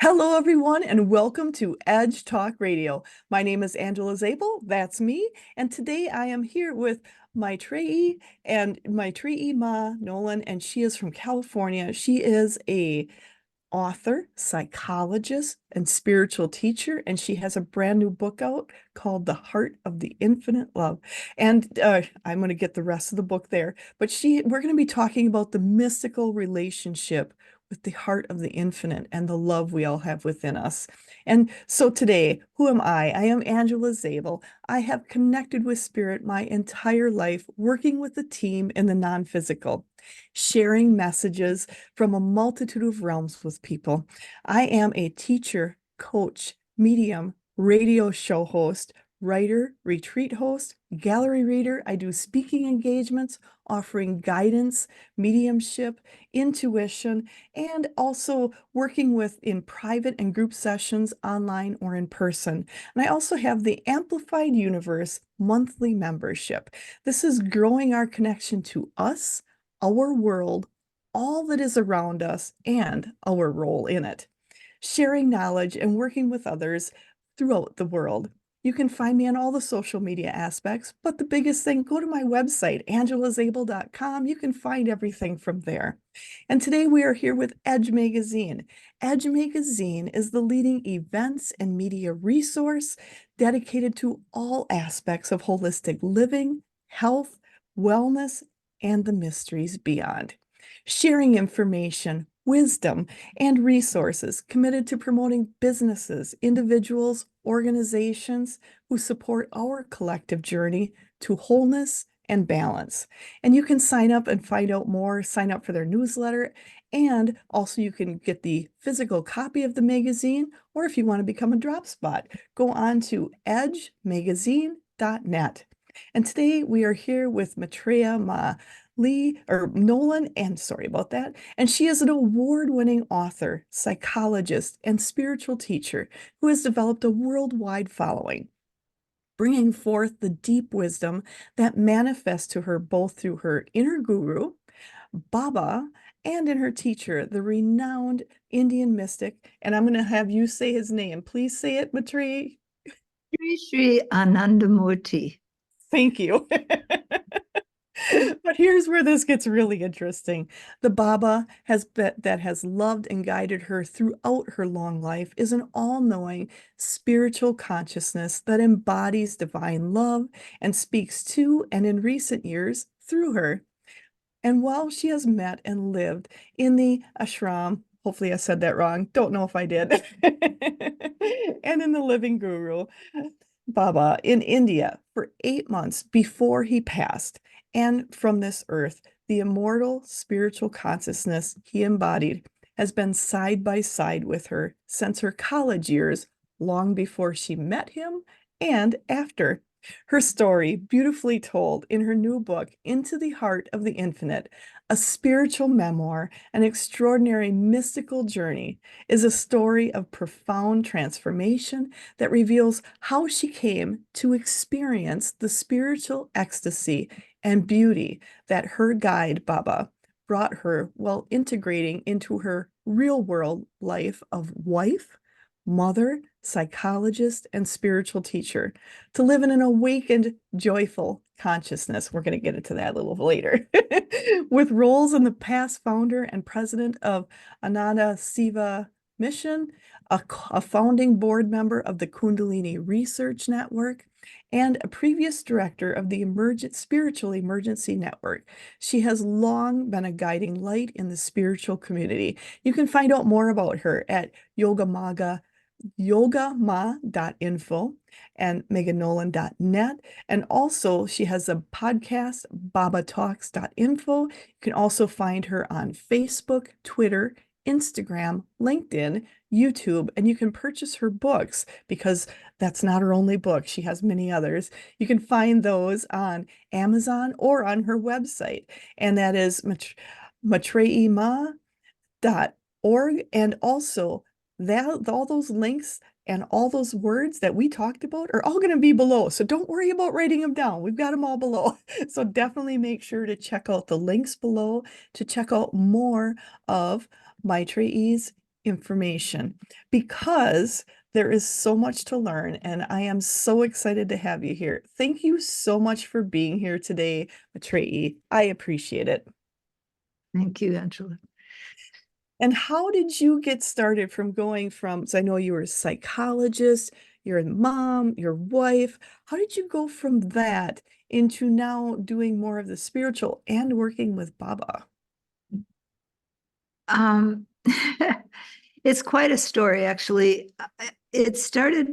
Hello, everyone, and welcome to Edge Talk Radio. My name is Angela Zabel, that's me, and today I am here with Maetreyii and Maetreyii Ma Nolan, and she is from California. She is a author, psychologist, and spiritual teacher, and she has a brand new book out called The Heart of the Infinite Love. And I'm going to get the rest of the book there, but we're going to be talking about the mystical relationship with the heart of the infinite and the love we all have within us. And so today, who am I? I am Angela Zabel. I have connected with spirit my entire life, working with a team in the non-physical, sharing messages from a multitude of realms with people. I am a teacher, coach, medium, radio show host, writer, retreat host, gallery reader. I do speaking engagements, offering guidance, mediumship, intuition, and also working with in private and group sessions online or in person. And I also have the Amplified Universe monthly membership. This is growing our connection to us, our world, all that is around us, and our role in it, sharing knowledge and working with others throughout the world. You can find me on all the social media aspects, but the biggest thing, go to my website, angelazabel.com. You can find everything from there. And today we are here with Edge Magazine. Edge Magazine is the leading events and media resource dedicated to all aspects of holistic living, health, wellness, and the mysteries beyond. Sharing information, wisdom, and resources committed to promoting businesses, individuals, organizations who support our collective journey to wholeness and balance. And you can sign up and find out more, sign up for their newsletter, and also you can get the physical copy of the magazine, or if you want to become a drop spot, go on to edgemagazine.net. And today we are here with Maetreyii Ma Nolan, and sorry about that. And she is an award-winning author, psychologist, and spiritual teacher who has developed a worldwide following, bringing forth the deep wisdom that manifests to her both through her inner guru, Baba, and in her teacher, the renowned Indian mystic. And I'm going to have you say his name. Please say it, Maetreyii. Sri Anandamurti. Thank you. But here's where this gets really interesting. The Baba that has loved and guided her throughout her long life is an all-knowing spiritual consciousness that embodies divine love and speaks to and in recent years through her. And while she has met and lived in the ashram, hopefully I said that wrong, don't know if I did, and in the living guru, Baba, in India for 8 months before he passed, and from this earth, the immortal spiritual consciousness he embodied has been side by side with her since her college years, long before she met him and after. Her story, beautifully told in her new book, Into the Heart of the Infinite, a spiritual memoir, an extraordinary mystical journey, is a story of profound transformation that reveals how she came to experience the spiritual ecstasy and beauty that her guide, Baba, brought her while integrating into her real world life of wife, mother, psychologist, and spiritual teacher to live in an awakened, joyful consciousness. We're going to get into that a little later. With roles in the past founder and president of Ananda Siva Mission, a founding board member of the Kundalini Research Network, and a previous director of the Spiritual Emergency Network. She has long been a guiding light in the spiritual community. You can find out more about her at yogama.info and meganolan.net. And also she has a podcast, babatalks.info. You can also find her on Facebook, Twitter, Instagram, LinkedIn, YouTube, and you can purchase her books because that's not her only book. She has many others. You can find those on Amazon or on her website, and that is maetreyii.org. And also that all those links and all those words that we talked about are all going to be below. So don't worry about writing them down. We've got them all below. So definitely make sure to check out the links below to check out more of Maitreyi's information because there is so much to learn, and I am so excited to have you here. Thank you so much for being here today, Maetreyii. I appreciate it. Thank you, Angela. And how did you get started from going from, so I know you were a psychologist, you're a mom, your wife. How did you go from that into now doing more of the spiritual and working with Baba? Um, it's quite a story, actually. It started,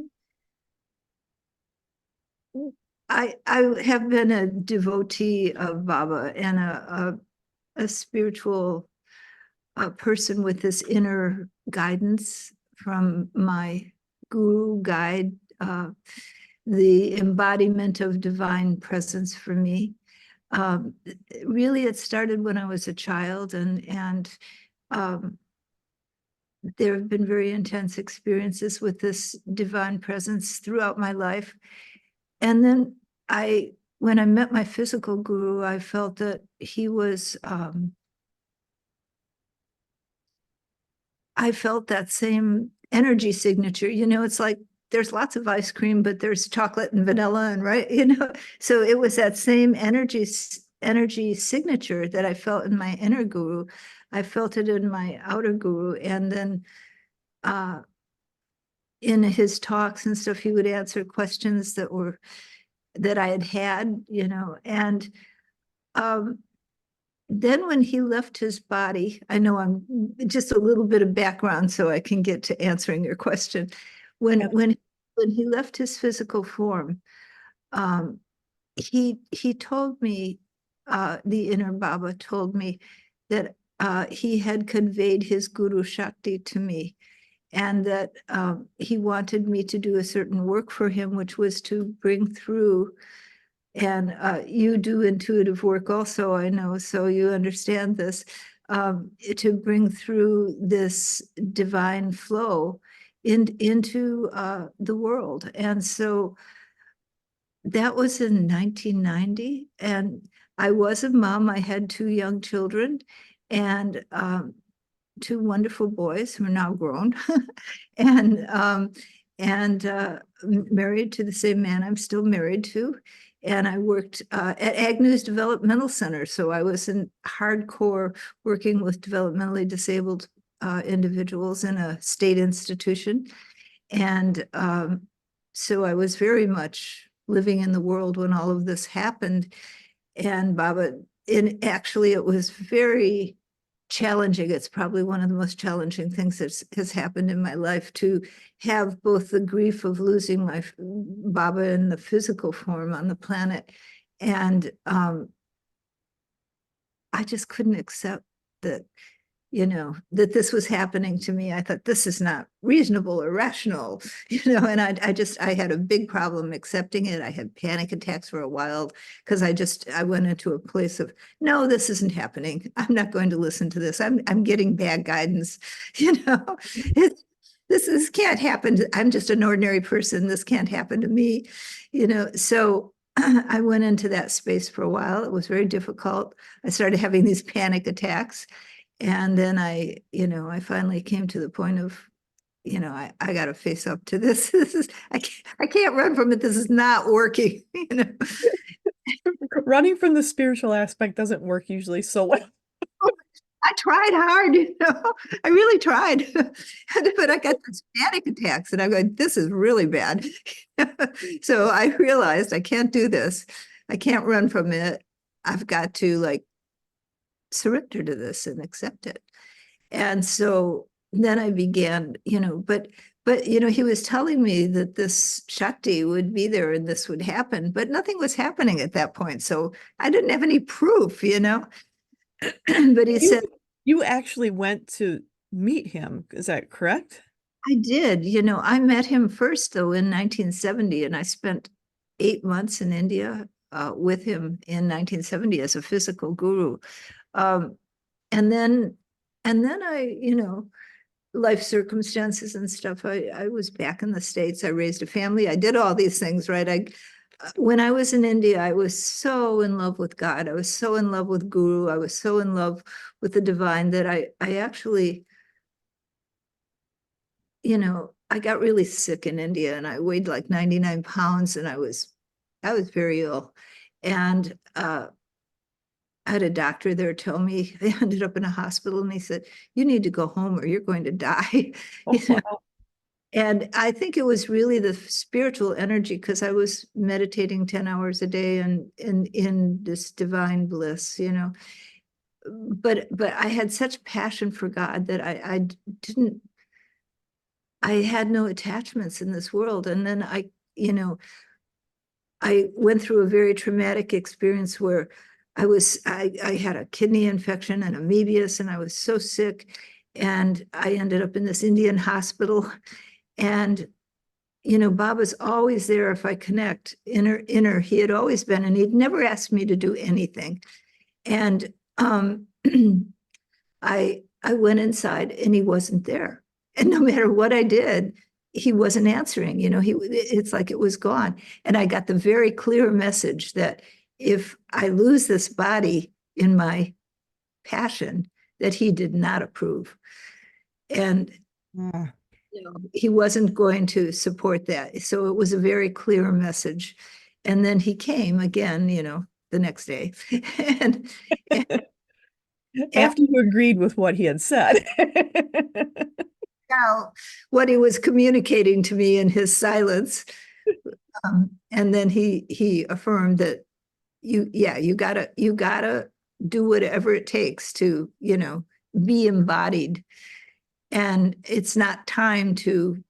I have been a devotee of Baba and a spiritual person with this inner guidance from my guru guide, the embodiment of divine presence for me. Um, Really, it started when I was a child, and um, there have been very intense experiences with this divine presence throughout my life. And then when I met my physical guru, I felt that he was, I felt that same energy signature. It's like there's lots of ice cream, but there's chocolate and vanilla, and right, So it was that same energy signature that I felt in my inner guru. I felt it in my outer guru, and then uh, in his talks and stuff, he would answer questions that I had, and um, then when he left his body, I know I'm just a little bit of background so I can get to answering your question. When Yeah. when when he left his physical form, um, he told me, the inner Baba told me that he had conveyed his Guru Shakti to me, and that he wanted me to do a certain work for him, which was to bring through, and you do intuitive work also, I know, so you understand this, to bring through this divine flow into the world. And so that was in 1990, and I was a mom. I had two young children, and two wonderful boys who are now grown, and married to the same man I'm still married to. And I worked at Agnew's Developmental Center, so I was in hardcore working with developmentally disabled individuals in a state institution. And so I was very much living in the world when all of this happened. And Baba, actually, it was very challenging. It's probably one of the most challenging things that has happened in my life, to have both the grief of losing my Baba in the physical form on the planet, and I just couldn't accept that, that this was happening to me. I thought, this is not reasonable or rational, and I had a big problem accepting it. I had panic attacks for a while because I went into a place of, no, this isn't happening. I'm not going to listen to this. I'm getting bad guidance. This can't happen. I'm just an ordinary person. This can't happen to me, so I went into that space for a while. It was very difficult. I started having these panic attacks. And then I finally came to the point of, I got to face up to this. I can't run from it. This is not working. Running from the spiritual aspect doesn't work usually so well. I tried hard, I really tried, but I got these panic attacks, and I'm going, this is really bad. So I realized I can't do this. I can't run from it. I've got to surrender to this and accept it. And so then I began, but he was telling me that this Shakti would be there and this would happen, but nothing was happening at that point. So I didn't have any proof, but he said, You actually went to meet him, is that correct? I did, I met him first though in 1970, and I spent 8 months in India with him in 1970 as a physical guru. Um, and then, life circumstances and stuff. I was back in the States. I raised a family. I did all these things, right? When I was in India, I was so in love with God. I was so in love with Guru. I was so in love with the divine that I actually I got really sick in India and I weighed like 99 pounds and I was very ill. And I had a doctor there tell me, I ended up in a hospital and he said, you need to go home or you're going to die. Oh, wow. And I think it was really the spiritual energy because I was meditating 10 hours a day and in this divine bliss. But I had such passion for God that I didn't I had no attachments in this world. And then I went through a very traumatic experience where I had a kidney infection and amoebius, and I was so sick. And I ended up in this Indian hospital. And, Baba's always there if I connect inner. He had always been, and he'd never asked me to do anything. And I went inside and he wasn't there. And no matter what I did, he wasn't answering. It's like it was gone. And I got the very clear message that if I lose this body in my passion, that he did not approve. And Ah. he wasn't going to support that. So it was a very clear message. And then he came again, the next day. and, and After you agreed with what he had said. now what he was communicating to me in his silence. And then he affirmed that you gotta do whatever it takes to, be embodied. And it's not time to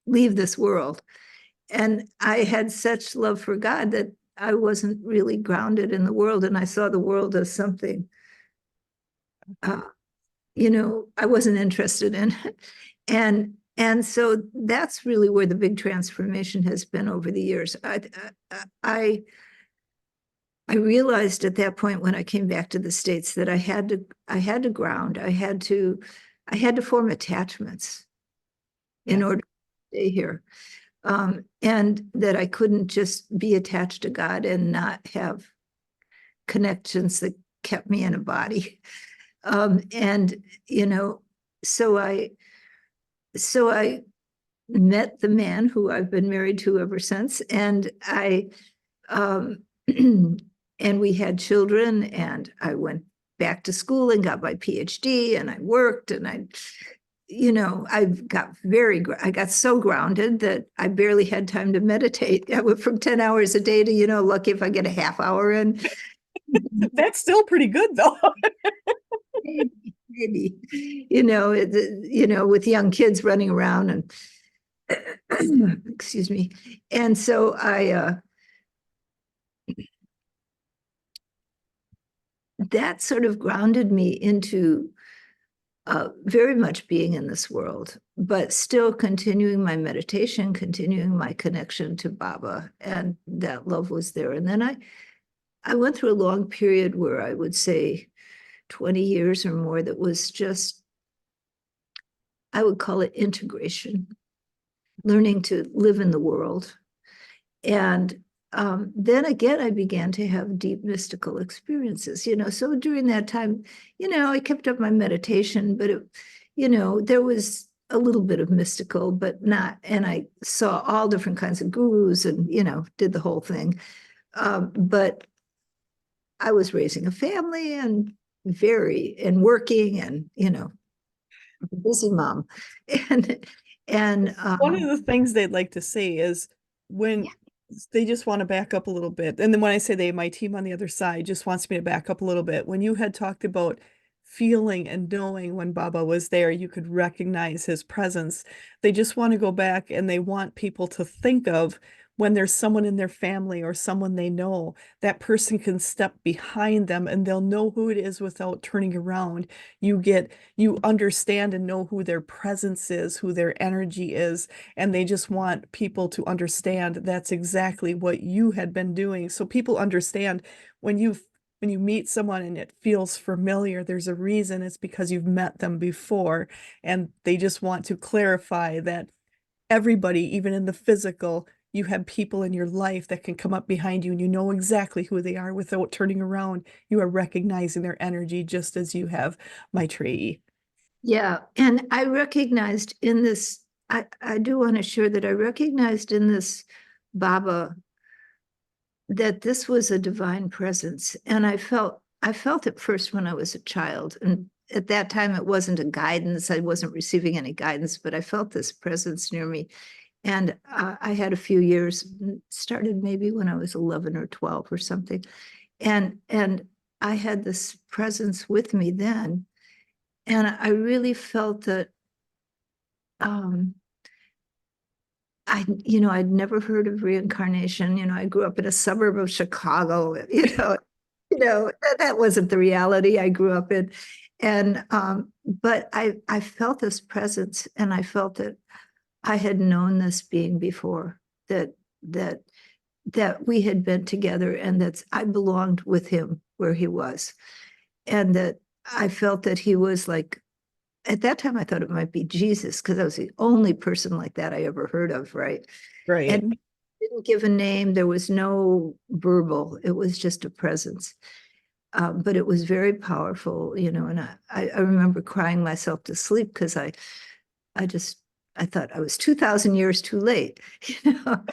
leave this world. And I had such love for God that I wasn't really grounded in the world. And I saw the world as something, uh, I wasn't interested in. And so that's really where the big transformation has been over the years. I realized at that point when I came back to the States that I had to ground. I had to form attachments in order to stay here. And that I couldn't just be attached to God and not have connections that kept me in a body. And so I met the man who I've been married to ever since, and um, and we had children, and I went back to school and got my PhD, and I worked, and I got so grounded that I barely had time to meditate. I went from 10 hours a day to, lucky if I get a half hour in. That's still pretty good, though. Maybe, with young kids running around and excuse me. And so that sort of grounded me into very much being in this world, but still continuing my meditation, continuing my connection to Baba, and that love was there. And then I went through a long period where I would say 20 years or more that was just, I would call it integration, learning to live in the world. And then again, I began to have deep mystical experiences, So during that time, I kept up my meditation, but there was a little bit of mystical, but not, and I saw all different kinds of gurus and, did the whole thing. But I was raising a family and working and, a busy mom. And, and One of the things they'd like to say is when they just want to back up a little bit. And then when I say they, my team on the other side just wants me to back up a little bit. When you had talked about feeling and knowing when Baba was there, you could recognize his presence. They just want to go back and they want people to think of when there's someone in their family or someone they know, that person can step behind them and they'll know who it is without turning around. You understand and know who their presence is, who their energy is, and they just want people to understand that's exactly what you had been doing. So people understand when you meet someone and it feels familiar, there's a reason. It's because you've met them before, and they just want to clarify that everybody, even in the physical, you have people in your life that can come up behind you and you know exactly who they are without turning around. You are recognizing their energy just as you have Maetreyii. yeah, and I recognized in this I do want to share that I recognized in this Baba that this was a divine presence. And I felt it first when I was a child. And at that time, it wasn't a guidance. I wasn't receiving any guidance, but I felt this presence near me. And I had a few years, started maybe when I was 11 or 12 or something. And I had this presence with me then. And I really felt that I'd never heard of reincarnation. I grew up in a suburb of Chicago, that wasn't the reality I grew up in. And but I felt this presence, and I felt that I had known this being before, that that that we had been together, and that I belonged with him where he was. And that I felt that he was like, at that time I thought it might be Jesus, because I was the only person like that I ever heard of, right? Right. And didn't give a name. There was no verbal. It was just a presence. But it was very powerful, and I remember crying myself to sleep because I just, I thought I was 2,000 years too late, you know?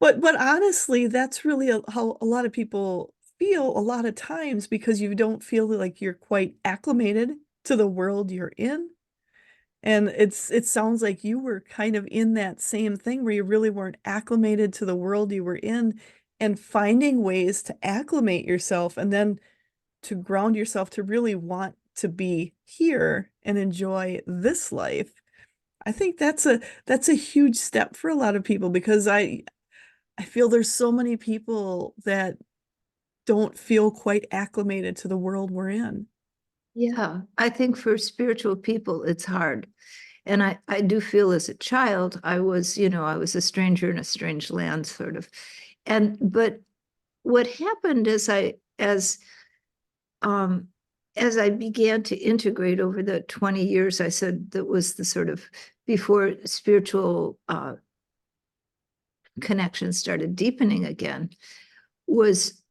But honestly, that's really how a lot of people feel a lot of times, because you don't feel like you're quite acclimated to the world you're in. And it sounds like you were kind of in that same thing where you really weren't acclimated to the world you were in, and finding ways to acclimate yourself and then to ground yourself to really want to be here and enjoy this life. I think that's a huge step for a lot of people, because I feel there's so many people that don't feel quite acclimated to the world we're in. Yeah, I think for spiritual people, it's hard. And I do feel as a child, I was a stranger in a strange land, sort of. But what happened um, as I began to integrate over the 20 years, I said that was the sort of before spiritual connection started deepening again, was,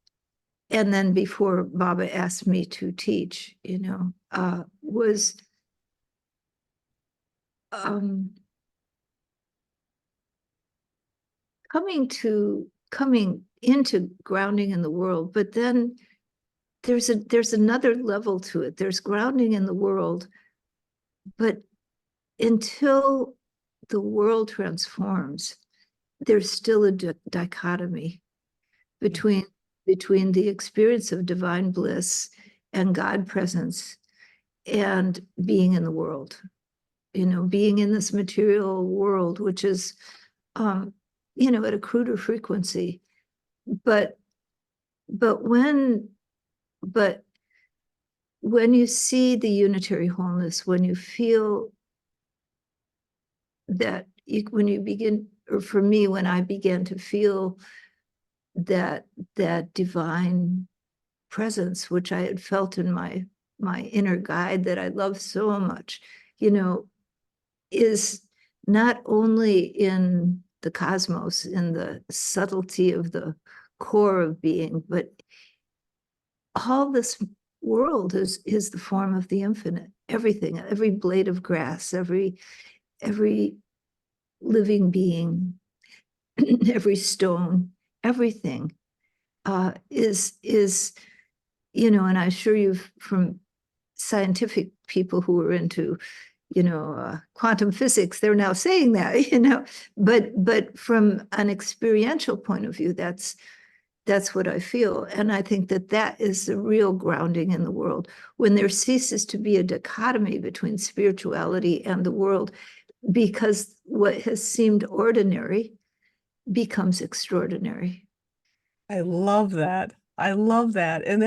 and then before Baba asked me to teach, was um, coming into grounding in the world. But then there's another level to it. There's grounding in the world, but until the world transforms, there's still a dichotomy between the experience of divine bliss and God presence and being in the world, being in this material world, which is at a cruder frequency. But but when but when you see the unitary wholeness, when you feel that when you begin, or for me, when I began to feel that divine presence, which I had felt in my inner guide that I love so much, is not only in the cosmos, in the subtlety of the core of being, but all this world is the form of the infinite. Everything, every blade of grass, every living being, every stone, everything is and I assure you, from scientific people who are into quantum physics, they're now saying that, but from an experiential point of view, that's what I feel. And I think that is the real grounding in the world, when there ceases to be a dichotomy between spirituality and the world, because what has seemed ordinary becomes extraordinary. I love that. I love that. And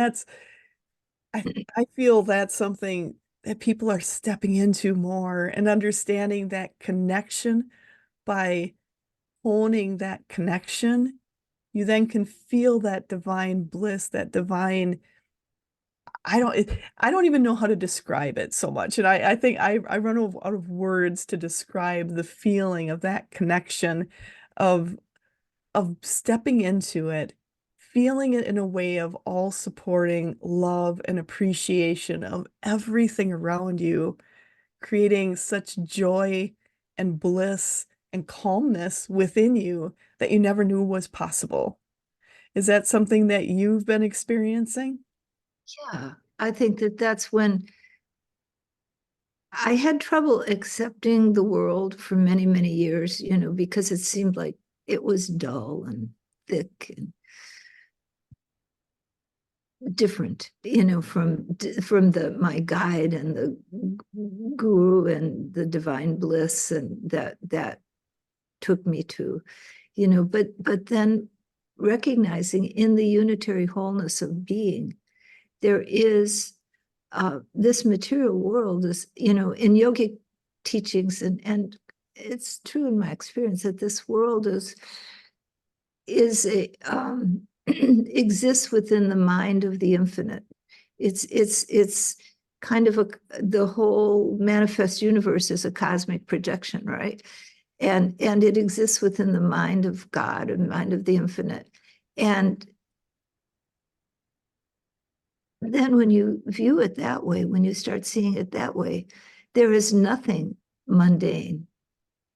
I feel that's something that people are stepping into more, and understanding that connection. By honing that connection, you then can feel that divine bliss, that divine, I don't even know how to describe it so much. And I think I run out of words to describe the feeling of that connection, of stepping into it, feeling it in a way of all supporting love and appreciation of everything around you, creating such joy and bliss and calmness within you that you never knew was possible. Is that something that you've been experiencing? Yeah, I think that that's when I had trouble accepting the world for many, many years, because it seemed like it was dull and thick and different, from the my guide and the guru and the divine bliss, and that took me to, but then recognizing in the unitary wholeness of being, there is this material world is, in yogic teachings, and it's true in my experience that this world is a exists within the mind of the infinite. It's kind of the whole manifest universe is a cosmic projection, right? And it exists within the mind of God and mind of the infinite. And then when you view it that way, when you start seeing it that way, there is nothing mundane.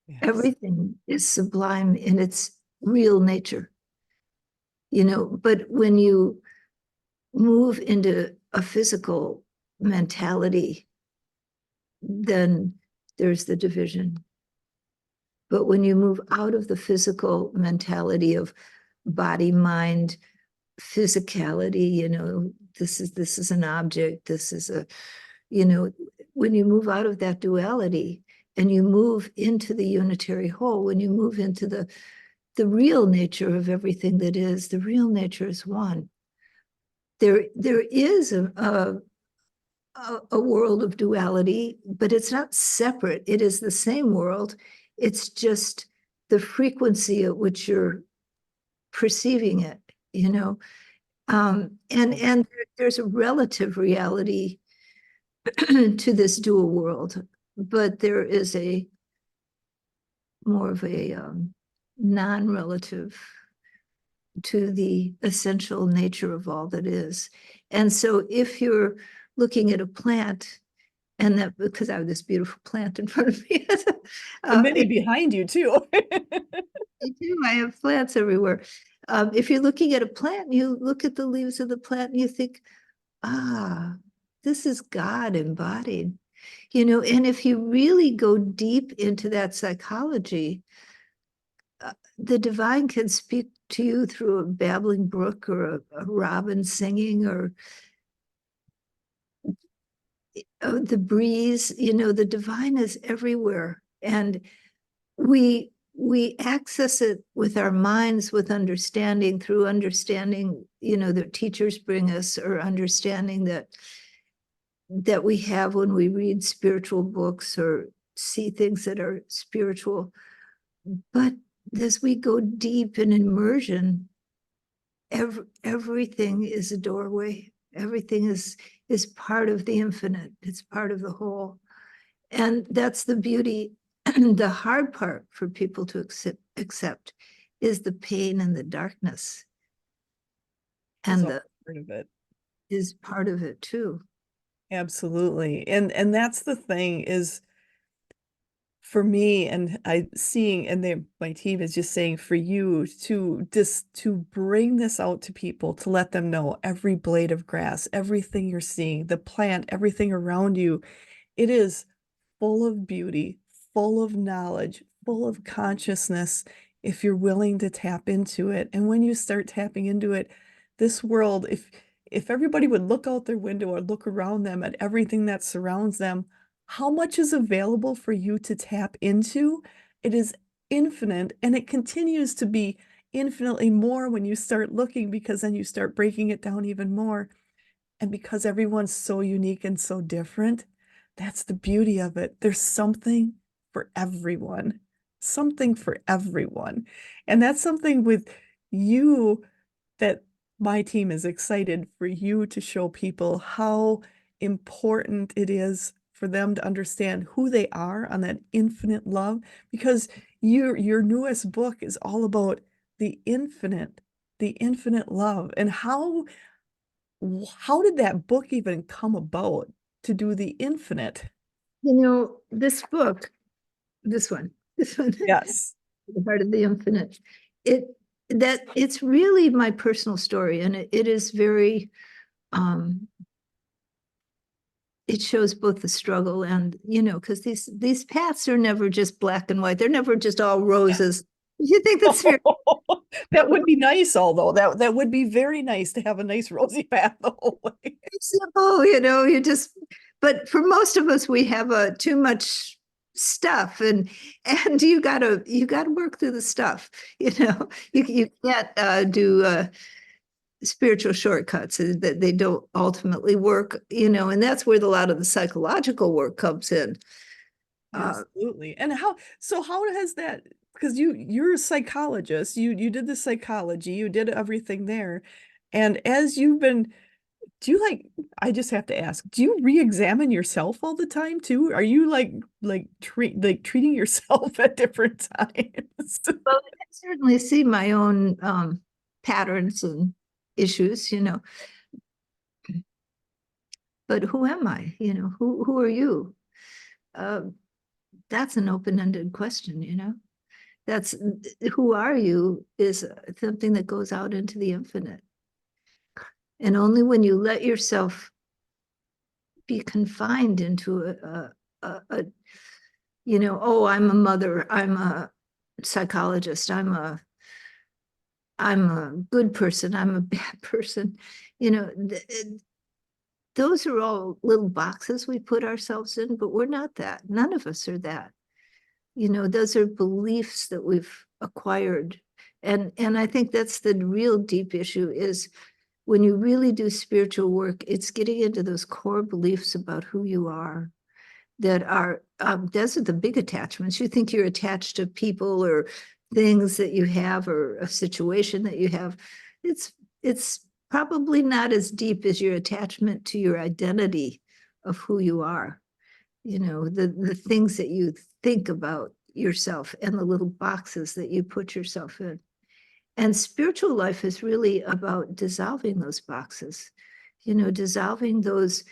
Yes. Everything is sublime in its real nature. But when you move into a physical mentality, then there's the division. But when you move out of the physical mentality of body, mind, physicality, this is an object, this is when you move out of that duality and you move into the unitary whole, when you move into the real nature of everything that is, the real nature is one. There is a world of duality, but it's not separate. It is the same world. It's just the frequency at which you're perceiving it, and there's a relative reality to this dual world, but there is a more of a non-relative to the essential nature of all that is. And so if you're looking at a plant, and that because I have this beautiful plant in front of me. And many behind you too. I do. I have plants everywhere. If you're looking at a plant, you look at the leaves of the plant and you think, this is God embodied. And if you really go deep into that psychology, the divine can speak to you through a babbling brook or a robin singing or the breeze. The divine is everywhere. And we access it with our minds, with understanding, through understanding, that teachers bring us, or understanding that we have when we read spiritual books or see things that are spiritual. But as we go deep in immersion, everything is a doorway. Everything is part of the infinite. It's part of the whole. And that's the beauty. The hard part for people to accept is the pain and the darkness. And the part of it. is part of it too. Absolutely. And that's the thing is for me, and I seeing, and my team is just saying for you to bring this out to people, to let them know every blade of grass, everything you're seeing, the plant, everything around you, it is full of beauty, full of knowledge, full of consciousness if you're willing to tap into it. And when you start tapping into it, this world, if everybody would look out their window or look around them at everything that surrounds them, how much is available for you to tap into? It is infinite, and it continues to be infinitely more when you start looking, because then you start breaking it down even more. And because everyone's so unique and so different, that's the beauty of it. There's something for everyone, something for everyone. And that's something with you that my team is excited for you to show people how important it is for them to understand who they are on that infinite love, because your newest book is all about the infinite love. And how did that book even come about to do the infinite? This book, this one, this one, Yes. The Heart of the Infinite, it's really my personal story, and it is very, it shows both the struggle and, because these paths are never just black and white. They're never just all roses. You think that's very That would be nice, although that would be very nice to have a nice rosy path the whole way. simple, but for most of us, we have too much stuff, and you gotta work through the stuff. You can't do spiritual shortcuts that they don't ultimately work, and that's where a lot of the psychological work comes in. Absolutely. And how has that, because you're a psychologist, you did the psychology, you did everything there. And as you've been, do you I just have to ask, do you re-examine yourself all the time too? Are you treating yourself at different times? Well, I certainly see my own patterns and issues, but who am I? Who are you? That's an open-ended question. That's who are you is something that goes out into the infinite. And only when you let yourself be confined into oh, I'm a mother, I'm a psychologist, I'm a good person, I'm a bad person. Those are all little boxes we put ourselves in, but we're not that. None of us are that. Those are beliefs that we've acquired. And I think that's the real deep issue is when you really do spiritual work, it's getting into those core beliefs about who you are that are, those are the big attachments. You think you're attached to people or things that you have or a situation that you have. It's probably not as deep as your attachment to your identity of who you are. The things that you think about yourself and the little boxes that you put yourself in. And spiritual life is really about dissolving those boxes, dissolving those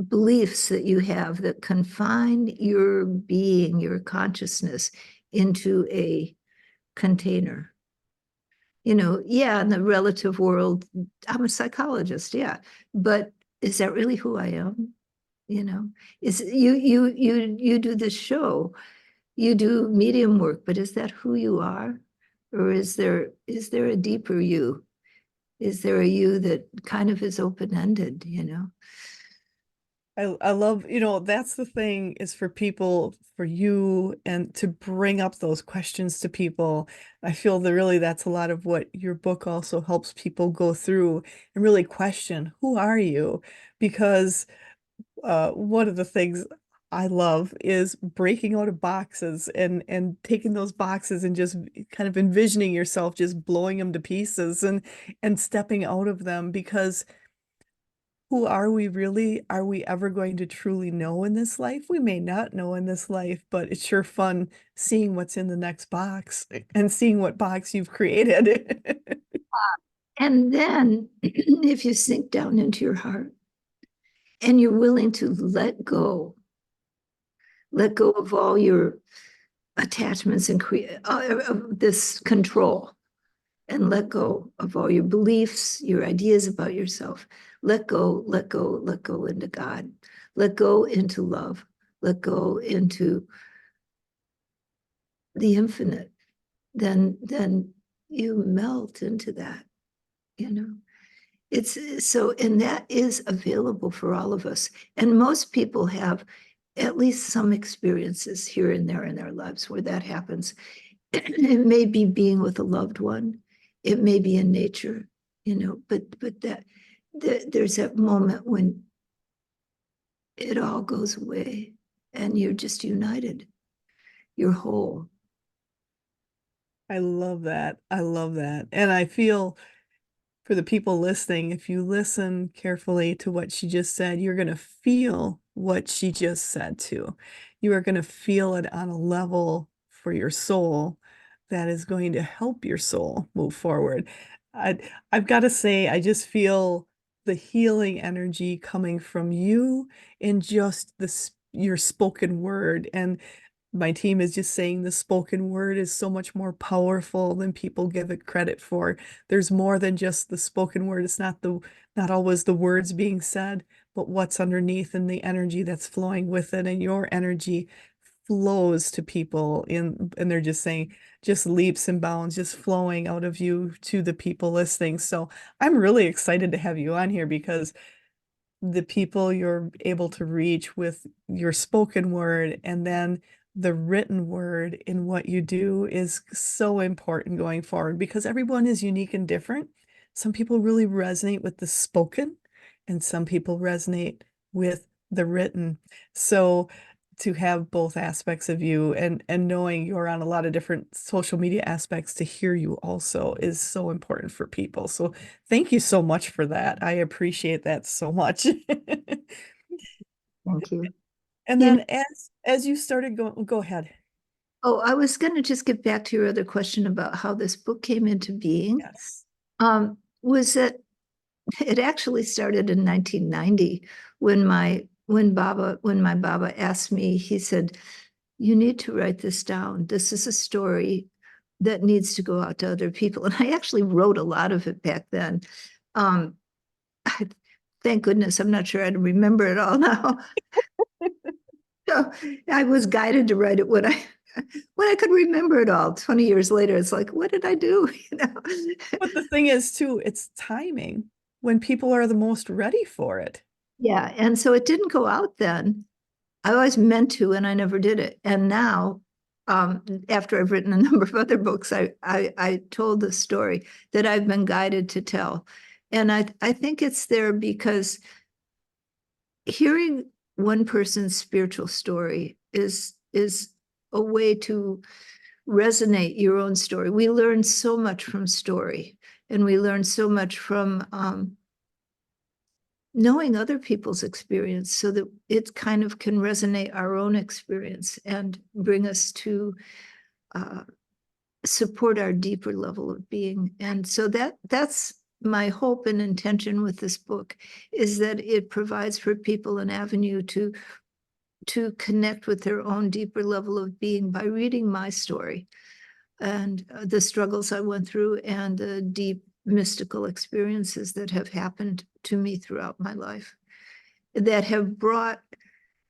beliefs that you have that confine your being, your consciousness into a container. Yeah, in the relative world, I'm a psychologist, yeah, but is that really who I am? Is you do this show, you do medium work, but is that who you are? Or is there a deeper you? Is there a you that kind of is open-ended? I love, that's the thing is for people, for you, and to bring up those questions to people. I feel that really that's a lot of what your book also helps people go through and really question, who are you? Because one of the things I love is breaking out of boxes and taking those boxes and just kind of envisioning yourself just blowing them to pieces and stepping out of them because who are we really? Are we ever going to truly know in this life? We may not know in this life, but it's sure fun seeing what's in the next box and seeing what box you've created. And then if you sink down into your heart and you're willing to let go of all your attachments and create this control, and let go of all your beliefs, your ideas about yourself. Let go, let go, let go into God. Let go into love. Let go into the infinite. Then you melt into that, you know. It's so, and that is available for all of us. And most people have at least some experiences here and there in their lives where that happens. It may be being with a loved one, it may be in nature, but there's that moment when it all goes away and you're just united, you're whole. I love that. I love that. And I feel for the people listening, if you listen carefully to what she just said, you're going to feel what she just said too. You are going to feel it on a level for your soul that is going to help your soul move forward. I, I've got to say, I just feel the healing energy coming from you and just your spoken word. And my team is just saying the spoken word is so much more powerful than people give it credit for. There's more than just the spoken word. It's not always the words being said, but what's underneath and the energy that's flowing with it. And your energy flows to people and they're just saying just leaps and bounds, just flowing out of you to the people listening. So I'm really excited to have you on here because the people you're able to reach with your spoken word and then the written word in what you do is so important going forward because everyone is unique and different. Some people really resonate with the spoken, and some people resonate with the written. So to have both aspects of you and knowing you're on a lot of different social media aspects to hear you also is so important for people. So thank you so much for that. I appreciate that so much. Thank you. And You know, then as you started going, go ahead. oh, I was going to just get back to your other question about how this book came into being. Yes. Was that it actually started in 1990 when my Baba asked me, he said, "You need to write this down. This is a story that needs to go out to other people." And I actually wrote a lot of it back then. Um, thank goodness, I'm not sure I'd remember it all now. So I was guided to write it when I could remember it all. 20 years later, it's like, what did I do? But the thing is too, it's timing when people are the most ready for it. Yeah, and so it didn't go out then. I always meant to, and I never did it. And now, after I've written a number of other books, I told the story that I've been guided to tell. And I think it's there because hearing one person's spiritual story is a way to resonate your own story. We learn so much from story, and we learn so much from knowing other people's experience so that it kind of can resonate our own experience and bring us to uh, support our deeper level of being. And so that's my hope and intention with this book, is that it provides for people an avenue to connect with their own deeper level of being by reading my story and the struggles I went through and the deep mystical experiences that have happened to me throughout my life that have brought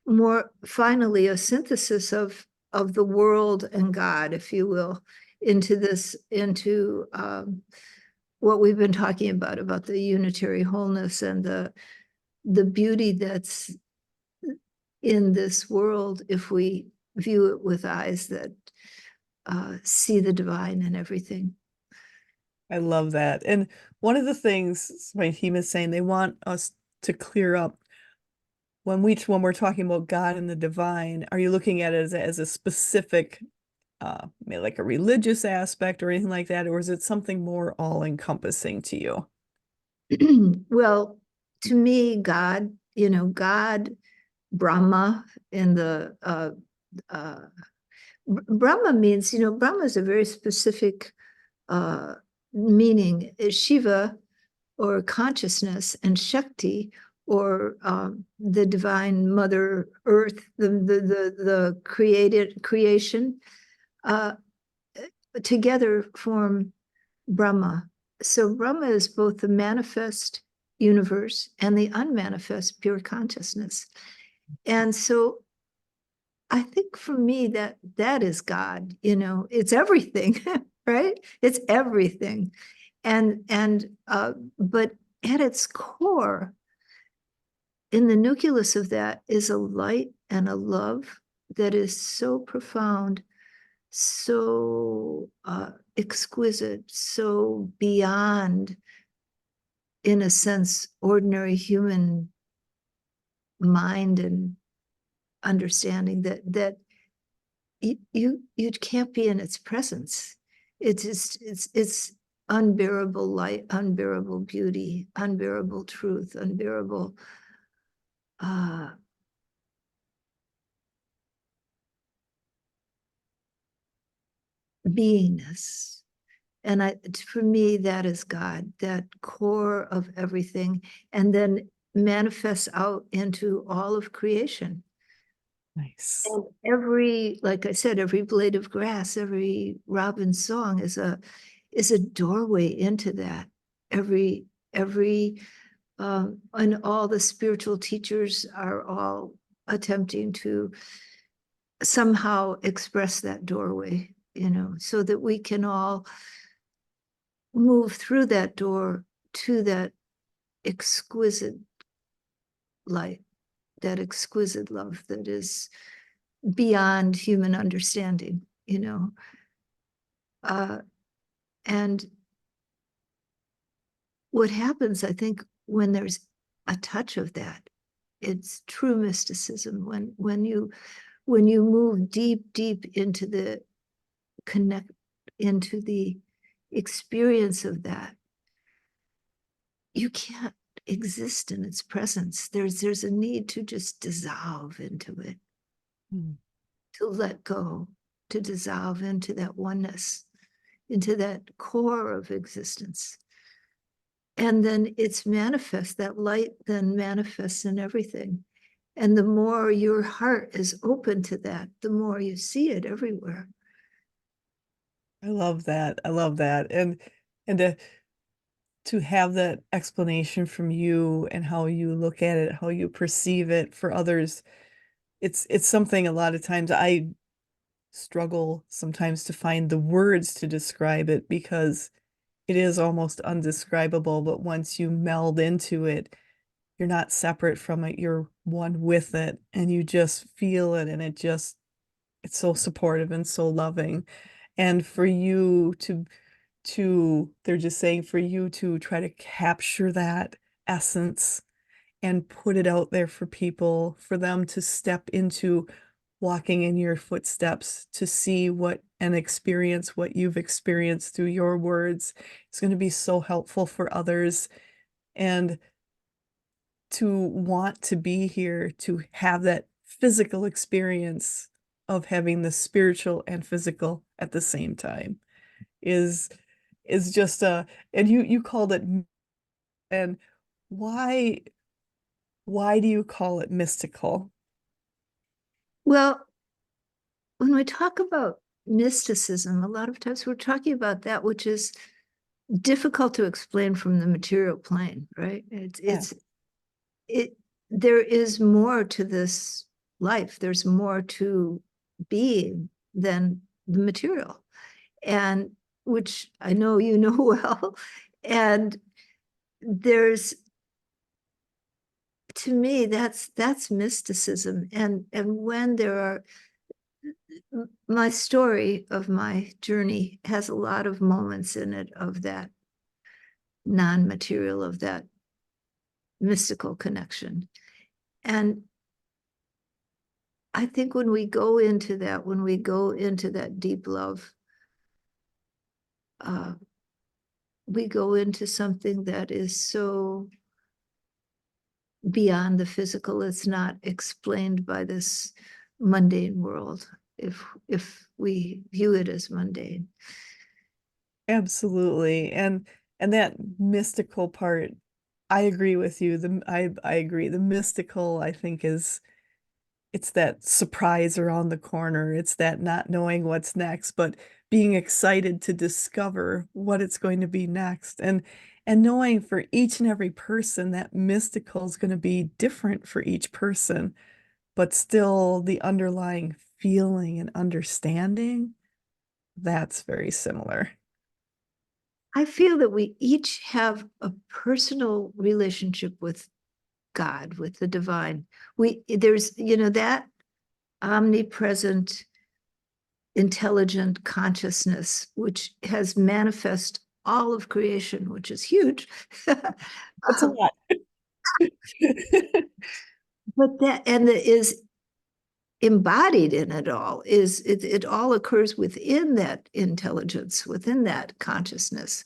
more finally a synthesis of the world and God, if you will, into what we've been talking about the unitary wholeness and the beauty that's in this world if we view it with eyes that see the divine in everything. I love that. And one of the things my team is saying they want us to clear up when we're talking about God and the divine, are you looking at it as a specific maybe like a religious aspect or anything like that, or is it something more all-encompassing to you? Well, to me, God, God, Brahma in the Brahma means, Brahma is a very specific meaning. Shiva or consciousness and Shakti or the divine mother earth, the created creation, uh, together form Brahma. So Brahma is both the manifest universe and the unmanifest pure consciousness. And so I think for me that is God, it's everything, right? It's everything. But at its core, in the nucleus of that is a light and a love that is so profound, so exquisite, so beyond, in a sense, ordinary human mind and understanding that you can't be in its presence. It's unbearable light, unbearable beauty, unbearable truth, unbearable uh, beingness. And for me, that is God, that core of everything, and then manifests out into all of creation. Nice. And every, like I said, every blade of grass, every robin song is a doorway into that. Every and all the spiritual teachers are all attempting to somehow express that doorway, so that we can all move through that door to that exquisite light, that exquisite love that is beyond human understanding. Uh, and what happens, I think, when there's a touch of that, it's true mysticism. When you move deep into the connect into the experience of that, you can't exist in its presence. There's a need to just dissolve into it, Mm. to let go, to dissolve into that oneness, into that core of existence. And then it's manifest, that light then manifests in everything. And the more your heart is open to that, the more you see it everywhere. I love that. I love that. And to have that explanation from you and how you look at it, how you perceive it for others, it's something a lot of times I struggle sometimes to find the words to describe it because it is almost undescribable, but once you meld into it, you're not separate from it, you're one with it, and you just feel it, and it's so supportive and so loving. And for you to they're just saying for you to try to capture that essence and put it out there for people, for them to step into walking in your footsteps, to see what and experience what you've experienced through your words. It's going to be so helpful for others. And to want to be here, to have that physical experience of having the spiritual and physical at the same time is just a, and you called it, and why do you call it mystical? Well, when we talk about mysticism, a lot of times we're talking about that which is difficult to explain from the material plane, right? Yeah, It there is more to this life. There's more to being than the material, and which I know you know well. And there's, to me, that's mysticism. And when there are, my story of my journey has a lot of moments in it of that non-material, of that mystical connection. And I think when we go into that deep love, uh, we go into something that is so beyond the physical. It's not explained by this mundane world, if we view it as mundane. absolutely. And that mystical part, I agree with you. I agree. The mystical, I think, is it's that surprise around the corner. It's that not knowing what's next, but being excited to discover what it's going to be next. And knowing for each and every person that mystical is going to be different for each person, but still the underlying feeling and understanding, that's very similar. I feel that we each have a personal relationship with God, with the divine. There's, that omnipresent, intelligent consciousness, which has manifest all of creation, which is huge. That's a lot. But that, and that is embodied in it all, it all occurs within that intelligence, within that consciousness.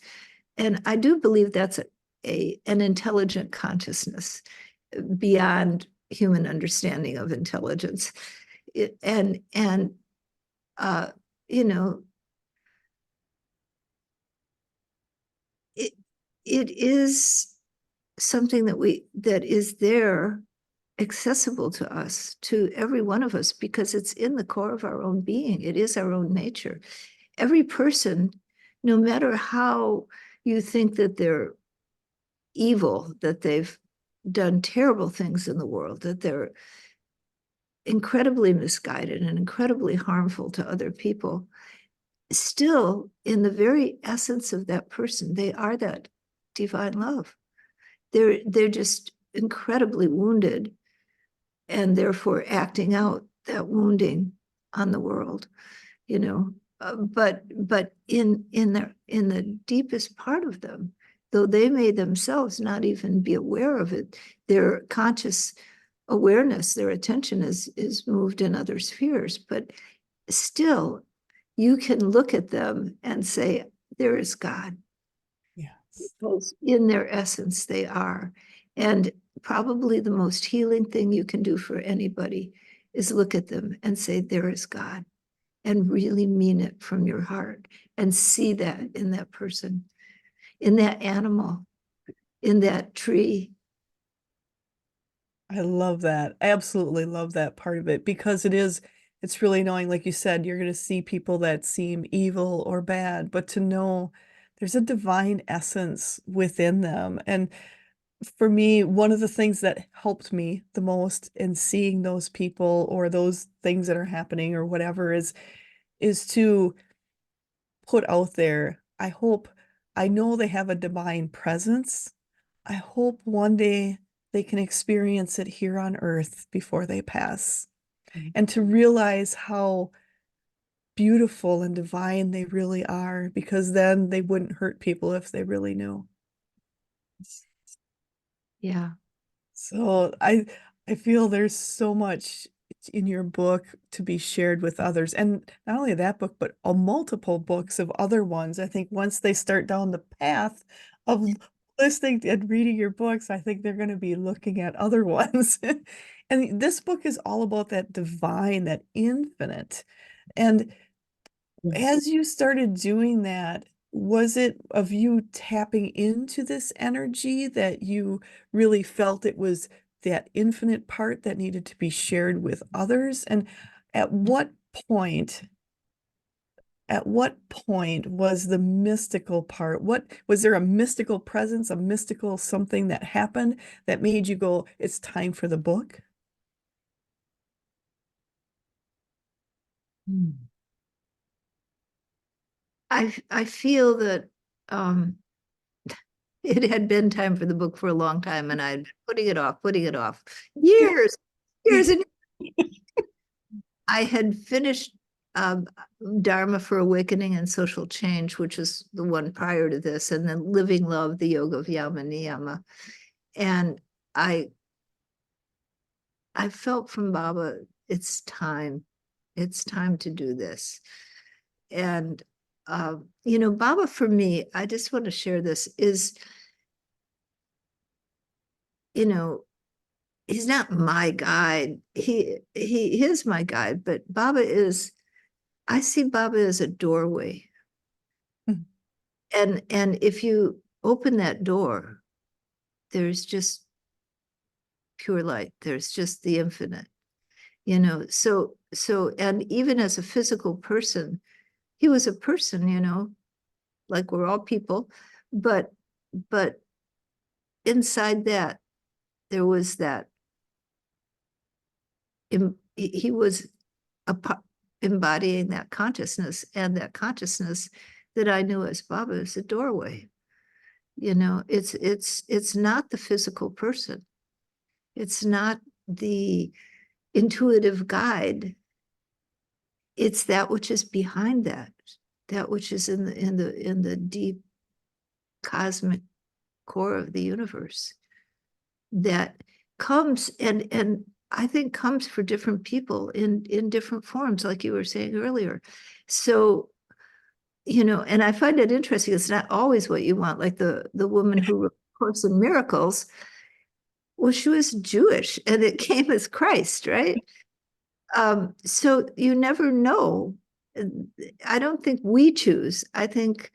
And I do believe that's an intelligent consciousness beyond human understanding of intelligence. And uh, you know, it is something that is there, accessible to us, to every one of us, because it's in the core of our own being. It is our own nature. Every person, no matter how you think that they're evil, that they've done terrible things in the world, that they're incredibly misguided and incredibly harmful to other people, still, in the very essence of that person, they are that divine love. They're just incredibly wounded, and therefore acting out that wounding on the world, you know. But in the deepest part of them, though they may themselves not even be aware of it, their conscious awareness, their attention is moved in other spheres. But still, you can look at them and say, there is God. Yes. Because in their essence, they are. And probably the most healing thing you can do for anybody is look at them and say, there is God, and really mean it from your heart and see that in that person, in that animal, in that tree. I love that. I absolutely love that part of it because it's really knowing, like you said, you're going to see people that seem evil or bad, but to know there's a divine essence within them. And for me, one of the things that helped me the most in seeing those people or those things that are happening or whatever is to put out there, I know they have a divine presence. I hope one day they can experience it here on earth before they pass and to realize how beautiful and divine they really are, because then they wouldn't hurt people if they really knew. Yeah. So I feel there's so much in your book to be shared with others. And not only that book, but multiple books of other ones. I think once they start down the path of listening and reading your books, I think they're going to be looking at other ones. And this book is all about that divine, that infinite. And as you started doing that, was it of you tapping into this energy that you really felt it was that infinite part that needed to be shared with others? And at what point, at what point was the mystical part? What was there a mystical presence, a mystical something that happened that made you go, it's time for the book? I feel that it had been time for the book for a long time, and I'd been putting it off years, years. And I had finished um, Dharma for Awakening and Social Change, which is the one prior to this, and then Living Love, the Yoga of Yama and Niyama. And I felt from Baba, it's time. It's time to do this. And Baba, for me, I just want to share this, is, he's not my guide. He is my guide, but Baba is, I see Baba as a doorway. Mhm. And if you open that door, there's just pure light. There's just the infinite, so and even as a physical person, he was a person, like we're all people, but but inside that there was that, he was embodying that consciousness, and that consciousness that I knew as Baba is a doorway. It's not the physical person. It's not the intuitive guide. It's that which is behind that which is in the deep cosmic core of the universe, that comes, and I think comes for different people in different forms, like you were saying earlier. So, and I find it interesting. It's not always what you want. Like the woman who wrote Course in Miracles, well, she was Jewish, and it came as Christ, right? So you never know. I don't think we choose. I think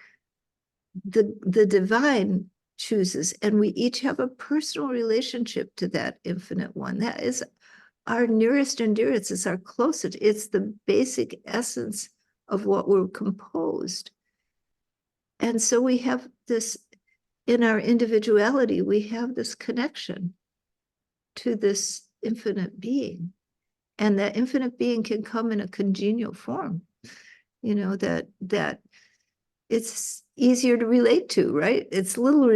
the divine chooses, and we each have a personal relationship to that infinite one. That is our nearest and dearest. It's our closest. It's the basic essence of what we're composed. And so we have this, in our individuality, we have this connection to this infinite being. And that infinite being can come in a congenial form, that it's easier to relate to, right? It's little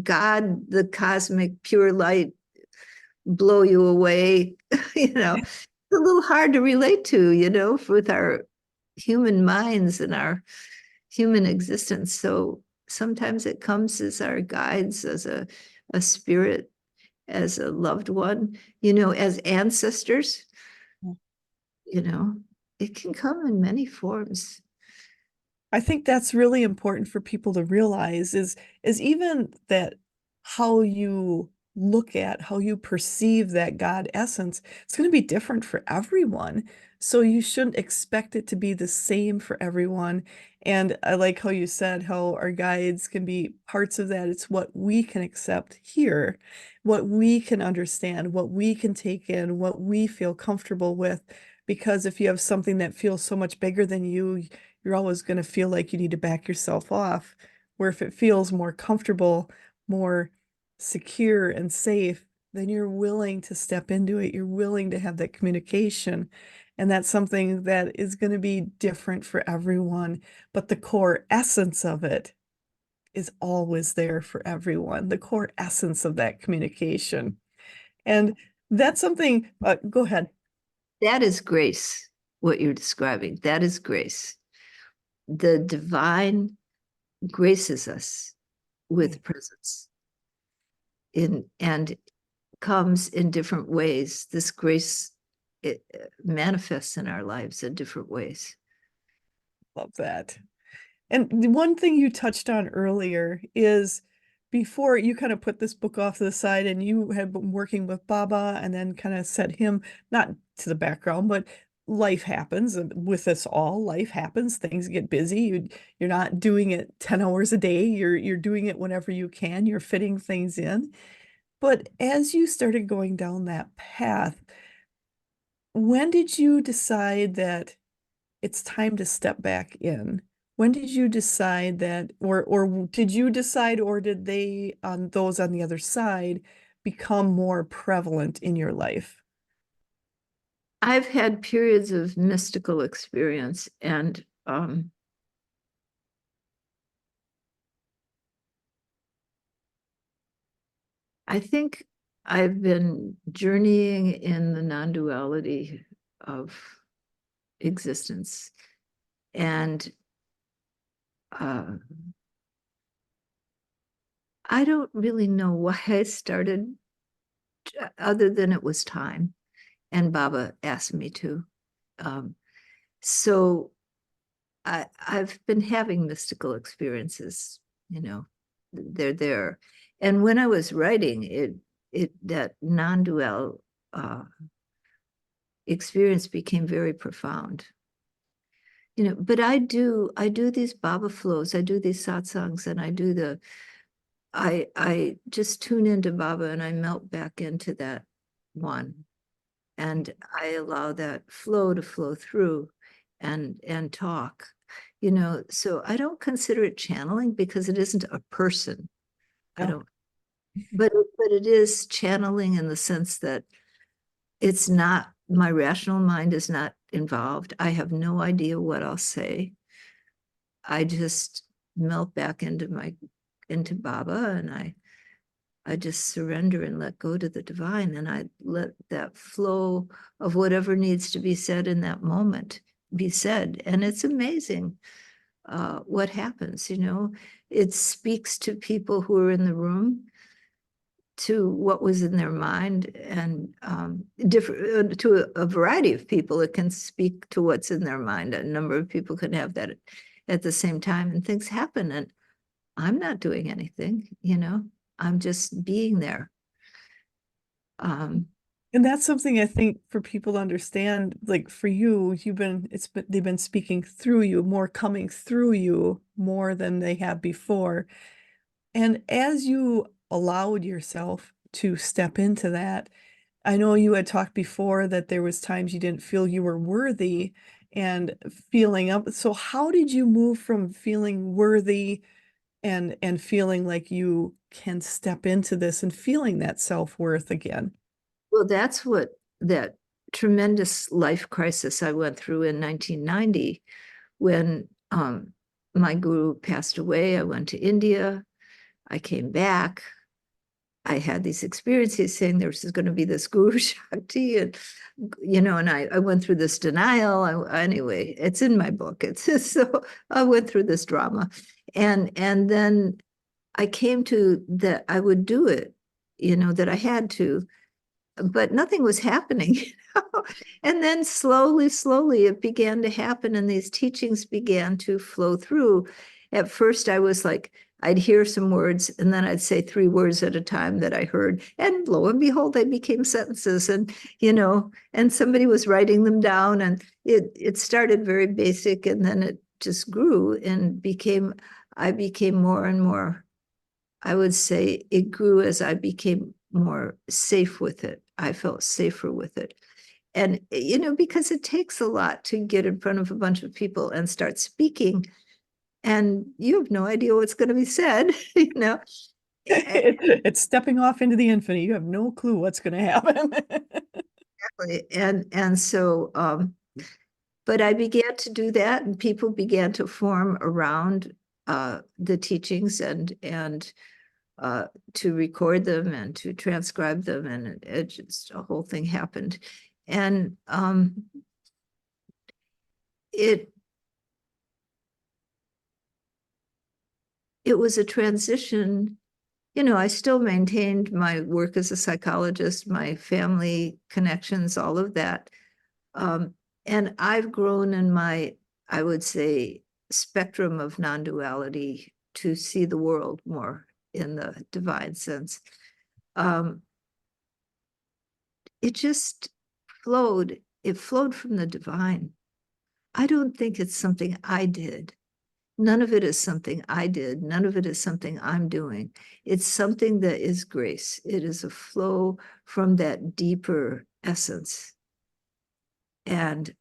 God, the cosmic pure light, blow you away, it's a little hard to relate to, with our human minds and our human existence. So sometimes it comes as our guides, as a spirit, as a loved one, as ancestors, it can come in many forms. I think that's really important for people to realize is even that how you look at, how you perceive that God essence, it's going to be different for everyone. So you shouldn't expect it to be the same for everyone. And I like how you said how our guides can be parts of that. It's what we can accept here, what we can understand, what we can take in, what we feel comfortable with. Because if you have something that feels so much bigger than you, you're always going to feel like you need to back yourself off. Where if it feels more comfortable, more secure and safe, then you're willing to step into it. You're willing to have that communication. And that's something that is going to be different for everyone. But the core essence of it is always there for everyone, the core essence of that communication. And that's something, go ahead. That is grace, what you're describing. That is grace. The divine graces us with presence and comes in different ways. This grace, it manifests in our lives in different ways. Love that. And the one thing you touched on earlier is before you kind of put this book off to the side and you had been working with Baba and then kind of set him not to the background, but life happens with us all. Life happens, things get busy. You're not doing it 10 hours a day. You're doing it whenever you can. You're fitting things in. But as you started going down that path, when did you decide that it's time to step back in? When did you decide that, or did you decide, or did they, on those on the other side, become more prevalent in your life? I've had periods of mystical experience, and I think I've been journeying in the non-duality of existence. And I don't really know why I started, other than it was time, and Baba asked me to. So I've been having mystical experiences, they're there. And when I was writing it that non-dual experience became very profound. But I do these Baba flows, I do these satsangs, and I just tune into Baba and I melt back into that one. And I allow that flow to flow through and talk. So I don't consider it channeling because it isn't a person. I No. don't, but it is channeling in the sense that it's not, my rational mind is not involved. I have no idea what I'll say. I just melt back into Baba, and I just surrender and let go to the divine, and I let that flow of whatever needs to be said in that moment be said. And it's amazing what happens. It speaks to people who are in the room, to what was in their mind, and different to a variety of people. It can speak to what's in their mind. A number of people can have that at the same time, and things happen, and I'm not doing anything. I'm just being there. And that's something I think for people to understand, like for you, they've been speaking through you, more coming through you more than they have before. And as you allowed yourself to step into that, I know you had talked before that there was times you didn't feel you were worthy and feeling up. So how did you move from feeling worthy and feeling like you can step into this and feeling that self-worth again? Well, that's what that tremendous life crisis I went through in 1990 when my guru passed away. I went to India. I came back. I had these experiences saying there's going to be this guru shakti, and and I went through this denial. Anyway, it's in my book. It's so I went through this drama, and then I came to that I would do it, that I had to, but nothing was happening. And then slowly it began to happen, and these teachings began to flow through. At first I was like, I'd hear some words and then I'd say 3 words at a time that I heard, and lo and behold, they became sentences. And and somebody was writing them down, and it started very basic, and then it just grew and I became more and more, I would say it grew as I became more safe with it. I felt safer with it. And, because it takes a lot to get in front of a bunch of people and start speaking, and you have no idea what's going to be said, It's stepping off into the infinite. You have no clue what's going to happen. Exactly. And so, but I began to do that, and people began to form around the teachings, and to record them and to transcribe them, and it just a whole thing happened. And it it was a transition. I still maintained my work as a psychologist, my family connections, all of that. And I've grown in my, I would say, spectrum of non-duality to see the world more in the divine sense. Um, it just flowed. It flowed from the divine. I don't think it's something I did. None of it is something I did. None of it is something I'm doing. It's something that is grace. It is a flow from that deeper essence. And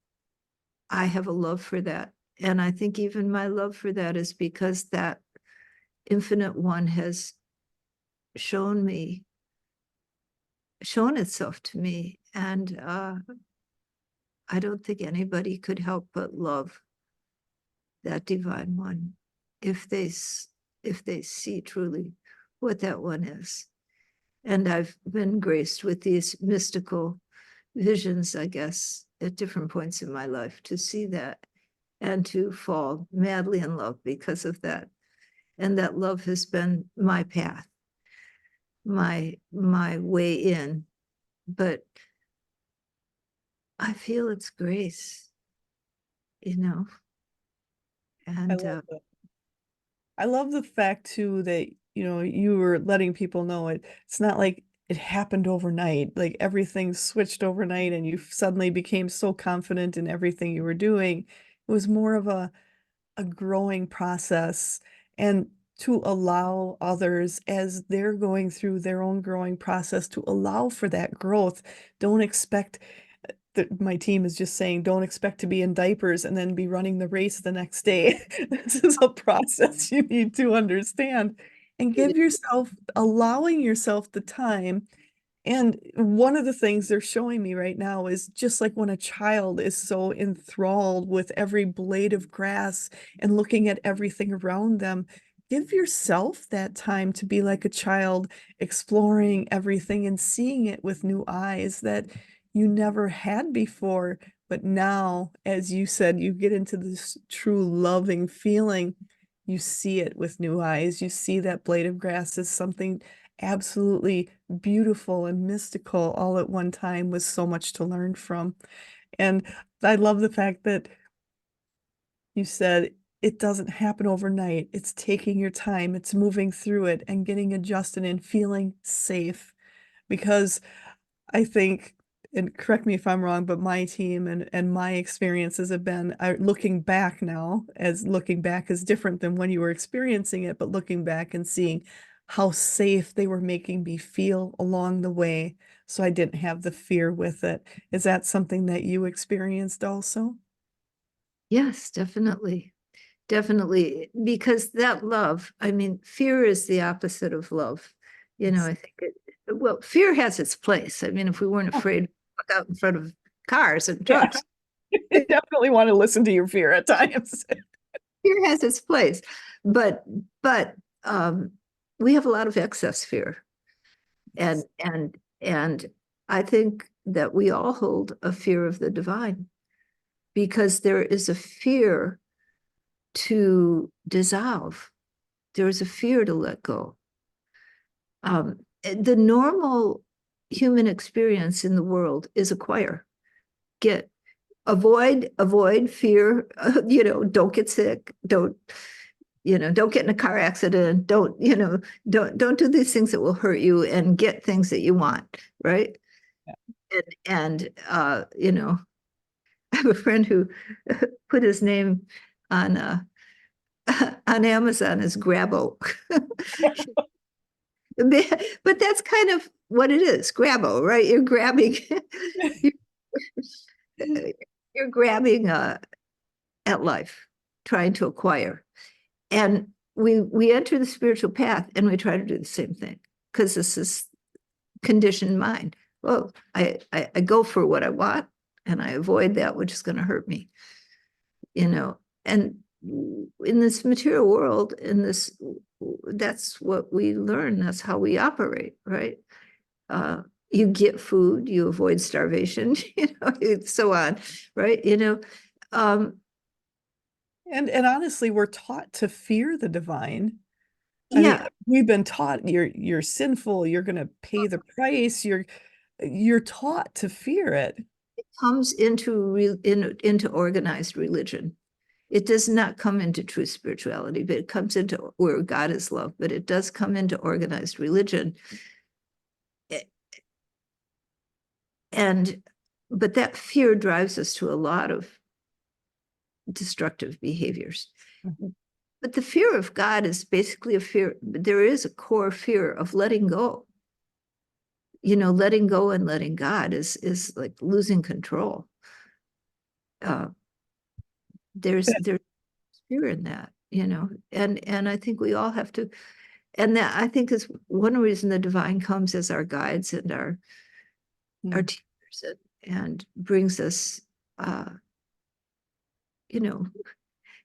I have a love for that. And I think even my love for that is because that infinite one has shown itself to me. And I don't think anybody could help but love that divine one if they see truly what that one is. And I've been graced with these mystical visions, I guess, at different points in my life, to see that and to fall madly in love because of that. And that love has been my path, my way in. But I feel it's grace, you know. I And love that. I love the fact too that, you were letting people know it's not like it happened overnight. Like everything switched overnight and you suddenly became so confident in everything you were doing. It was more of a growing process, and to allow others as they're going through their own growing process to allow for that growth. Don't expect that my team is just saying, don't expect to be in diapers and then be running the race the next day. This is a process you need to understand and give yourself, allowing yourself the time. And one of the things they're showing me right now is just like when a child is so enthralled with every blade of grass and looking at everything around them, give yourself that time to be like a child, exploring everything and seeing it with new eyes that you never had before. But now, as you said, you get into this true loving feeling, you see it with new eyes. You see that blade of grass as something absolutely beautiful and mystical all at one time, with so much to learn from. And I love the fact that you said it doesn't happen overnight. It's taking your time, it's moving through it and getting adjusted and feeling safe. Because I think and correct me if I'm wrong, but my team and my experiences have been looking back now, as looking back is different than when you were experiencing it, but looking back and seeing how safe they were making me feel along the way, so I didn't have the fear with it. Is that something that you experienced also? Yes, definitely. Definitely. Because that love, I mean, fear is the opposite of love. I think well, fear has its place. I mean, if we weren't afraid to walk out in front of cars and Yeah, trucks, you definitely want to listen to your fear at times. fear has its place. But but um, we have a lot of excess fear. And and I think that we all hold a fear of the divine because there is a fear to dissolve. There is a fear to let go. The normal human experience in the world is acquire, get, avoid fear. Don't get sick. Don't get in a car accident. Don't do these things that will hurt you, and get things that you want, right? Yeah. And I have a friend who put his name on on Amazon as Grabo. But that's kind of what it is, Grabo, right? You're grabbing, you're, you're grabbing at life, trying to acquire. And we enter the spiritual path and we try to do the same thing because this is conditioned mind. Well, I go for what I want and I avoid that which is going to hurt me, and in this material world, that's what we learn. That's how we operate, right? You get food, you avoid starvation, so on, right? Um, And honestly, we're taught to fear the divine. I mean, yeah, we've been taught you're sinful, you're going to pay the price, you're taught to fear it. it comes into organized religion. It does not come into true spirituality, but it comes into where God is love, but it does come into organized religion. And but that fear drives us to a lot of destructive behaviors. Mhm. But the fear of God is basically a fear. There is a core fear of letting go. Letting go and letting God is like losing control. Uh, there's fear in that, and I think we all have to, and that I think is one reason the divine comes as our guides and our Mm. teachers, and brings us, you know,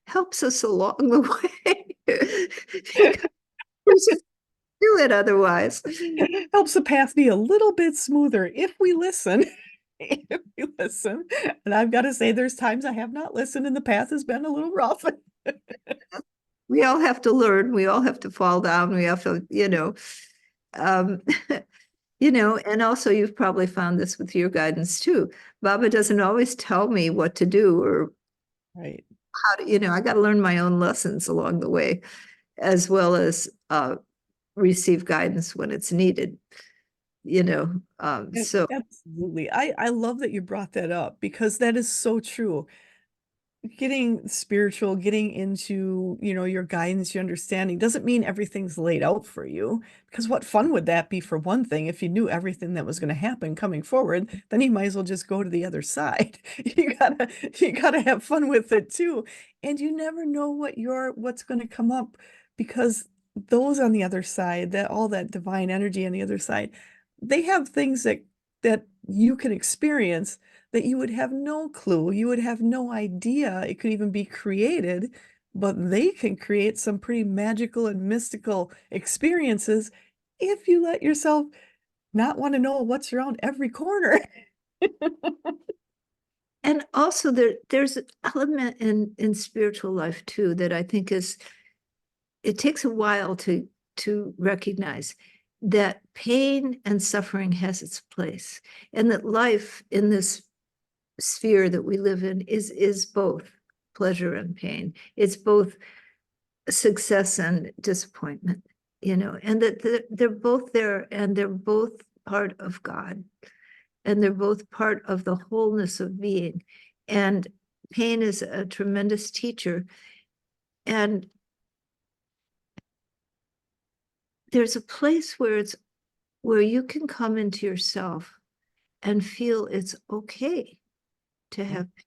helps us along the way. Because we just do it otherwise. Helps the path be a little bit smoother if we listen. If we listen. And I've got to say, there's times I have not listened and the path has been a little rough. We all have to learn. We all have to fall down. We have to, um, and also you've probably found this with your guidance too. Baba doesn't always tell me what to do or Right. how to, I got to learn my own lessons along the way, as well as receive guidance when it's needed, so Absolutely. I love that you brought that up because that is so true. Getting spiritual, getting into, your guidance, your understanding doesn't mean everything's laid out for you. Because what fun would that be for one thing if you knew everything that was going to happen coming forward, then you might as well just go to the other side. You gotta have fun with it too. And you never know what's going to come up because those on the other side, that all that divine energy on the other side, they have things that you can experience that you would have no clue, you would have no idea it could even be created, but they can create some pretty magical and mystical experiences if you let yourself not want to know what's around every corner. and also there's an element in spiritual life too that I think is, it takes a while to recognize that pain and suffering has its place, and that life in this sphere that we live in is both pleasure and pain. It's both success and disappointment, and that they're both there and they're both part of God. and they're both part of the wholeness of being. And pain is a tremendous teacher. And there's a place where you can come into yourself and feel it's okay to have pain.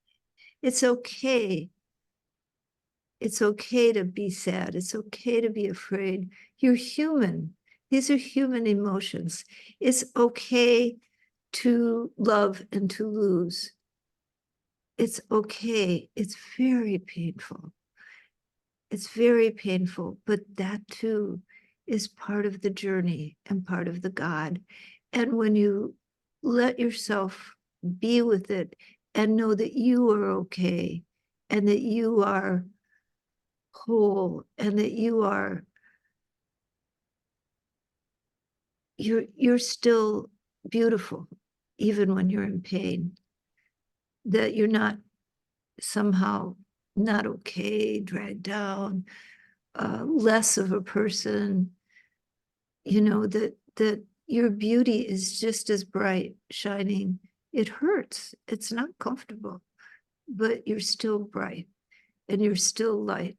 It's okay. It's okay to be sad. It's okay to be afraid. You're human. These are human emotions. It's okay to love and to lose. It's okay. It's very painful. It's very painful, but that too is part of the journey and part of the God. And when you let yourself be with it and know that you are okay and that you are whole and that you're still beautiful even when you're in pain, that you're not somehow not okay, dragged down, less of a person, that your beauty is just as bright, shining. It hurts. It's not comfortable, but you're still bright and you're still light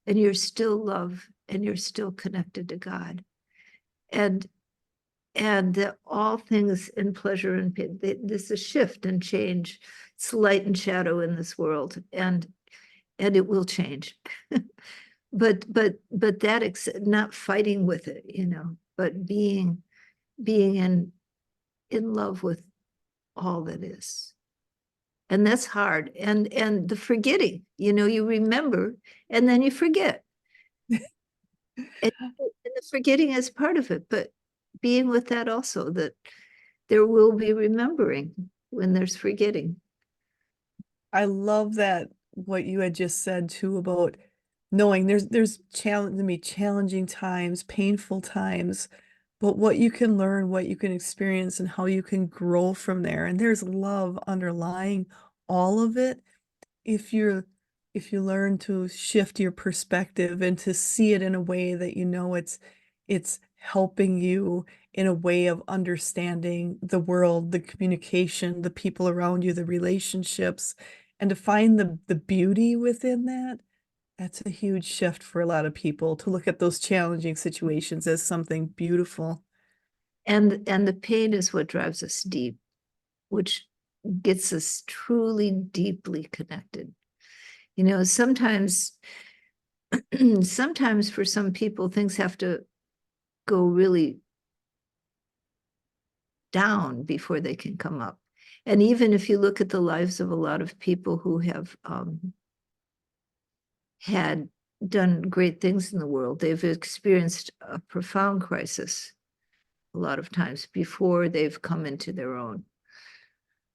and you're still love and you're still connected to God. And that all things in pleasure and pain, this is a shift and change. It's light and shadow in this world, and it will change. but that not fighting with it, but being in love with all that is. And that's hard. And the forgetting, you remember and then you forget. And the forgetting is part of it, but being with that also, that there will be remembering when there's forgetting. I love that what you had just said too about knowing there's challenging times, painful times, but what you can learn, what you can experience, and how you can grow from there. And there's love underlying all of it if you're if you learn to shift your perspective and to see it in a way that it's helping you in a way of understanding the world, the communication, the people around you, the relationships, and to find the beauty within that. That's a huge shift for a lot of people to look at those challenging situations as something beautiful. And the pain is what drives us deep, which gets us truly deeply connected. Sometimes sometimes for some people things have to go really down before they can come up. And even if you look at the lives of a lot of people who have had done great things in the world, they've experienced a profound crisis a lot of times before they've come into their own.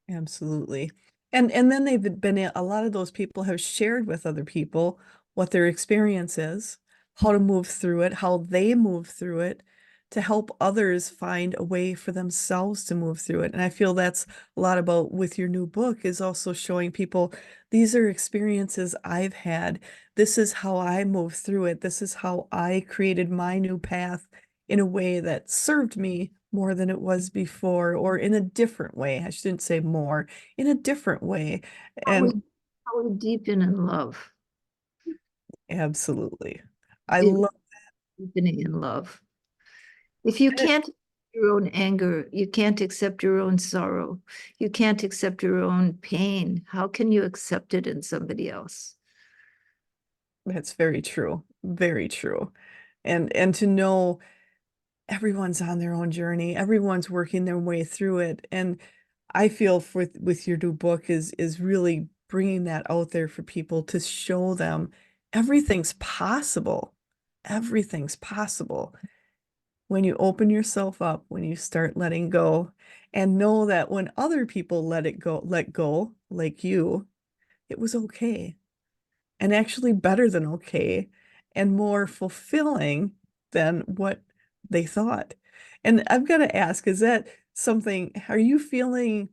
Absolutely. And then a lot of those people have shared with other people what their experience is, how to move through it, how they move through it, to help others find a way for themselves to move through it. And I feel that's a lot about with your new book is also showing people these are experiences I've had. This is how I moved through it. This is how I created my new path in a way that served me more than it was before, or in a different way. I shouldn't say more, in a different way. How we, And how we deepen in love. absolutely. I Do love deepening in love. If you it. can't accept your own anger, you can't accept your own sorrow, you can't accept your own pain, how can you accept it in somebody else? That's very true. Very true. And to know everyone's on their own journey, everyone's working their way through it. And I feel with your new book is really bringing that out there for people to show them everything's possible. Everything's possible when you open yourself up, when you start letting go, and know that when other people let go, like you, it was okay, and actually better than okay, and more fulfilling than what they thought. And I've got to ask, is that something, are you feeling,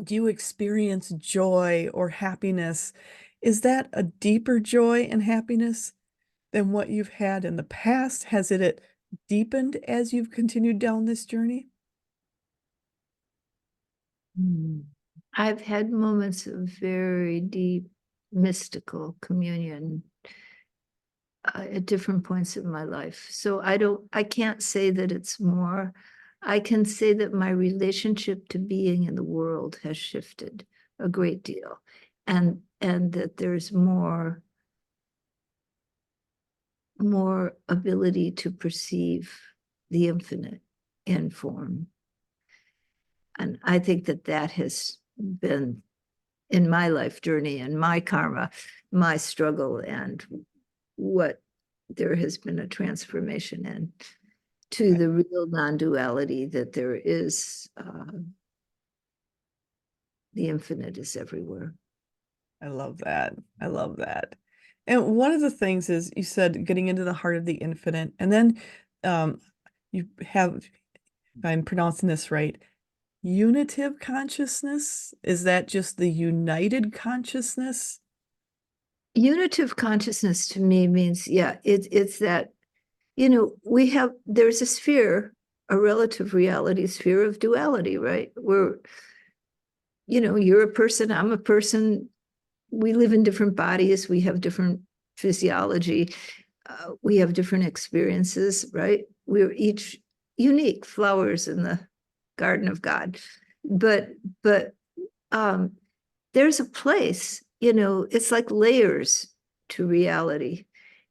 do you experience joy or happiness? Is that a deeper joy and happiness than what you've had in the past? Has it deepened as you've continued down this journey? I've had moments of very deep mystical communion at different points in my life. So I can't say that it's more. I can say that my relationship to being in the world has shifted a great deal, and that there's more ability to perceive the infinite in form. And I think that that has been in my life journey and my karma, my struggle, and what there has been a transformation in to the real non-duality that there is. The infinite is everywhere. I love that. I love that. And one of the things is you said getting into the heart of the infinite, and then um, you have, if I'm pronouncing this right, unitive consciousness. Is that just the united consciousness? Unitive consciousness to me means, yeah, it's that, there's a sphere, a relative reality sphere of duality, right? Where, you're a person, I'm a person, we live in different bodies, we have different physiology, we have different experiences, right? We're each unique flowers in the garden of God. But um, there's a place, it's like layers to reality.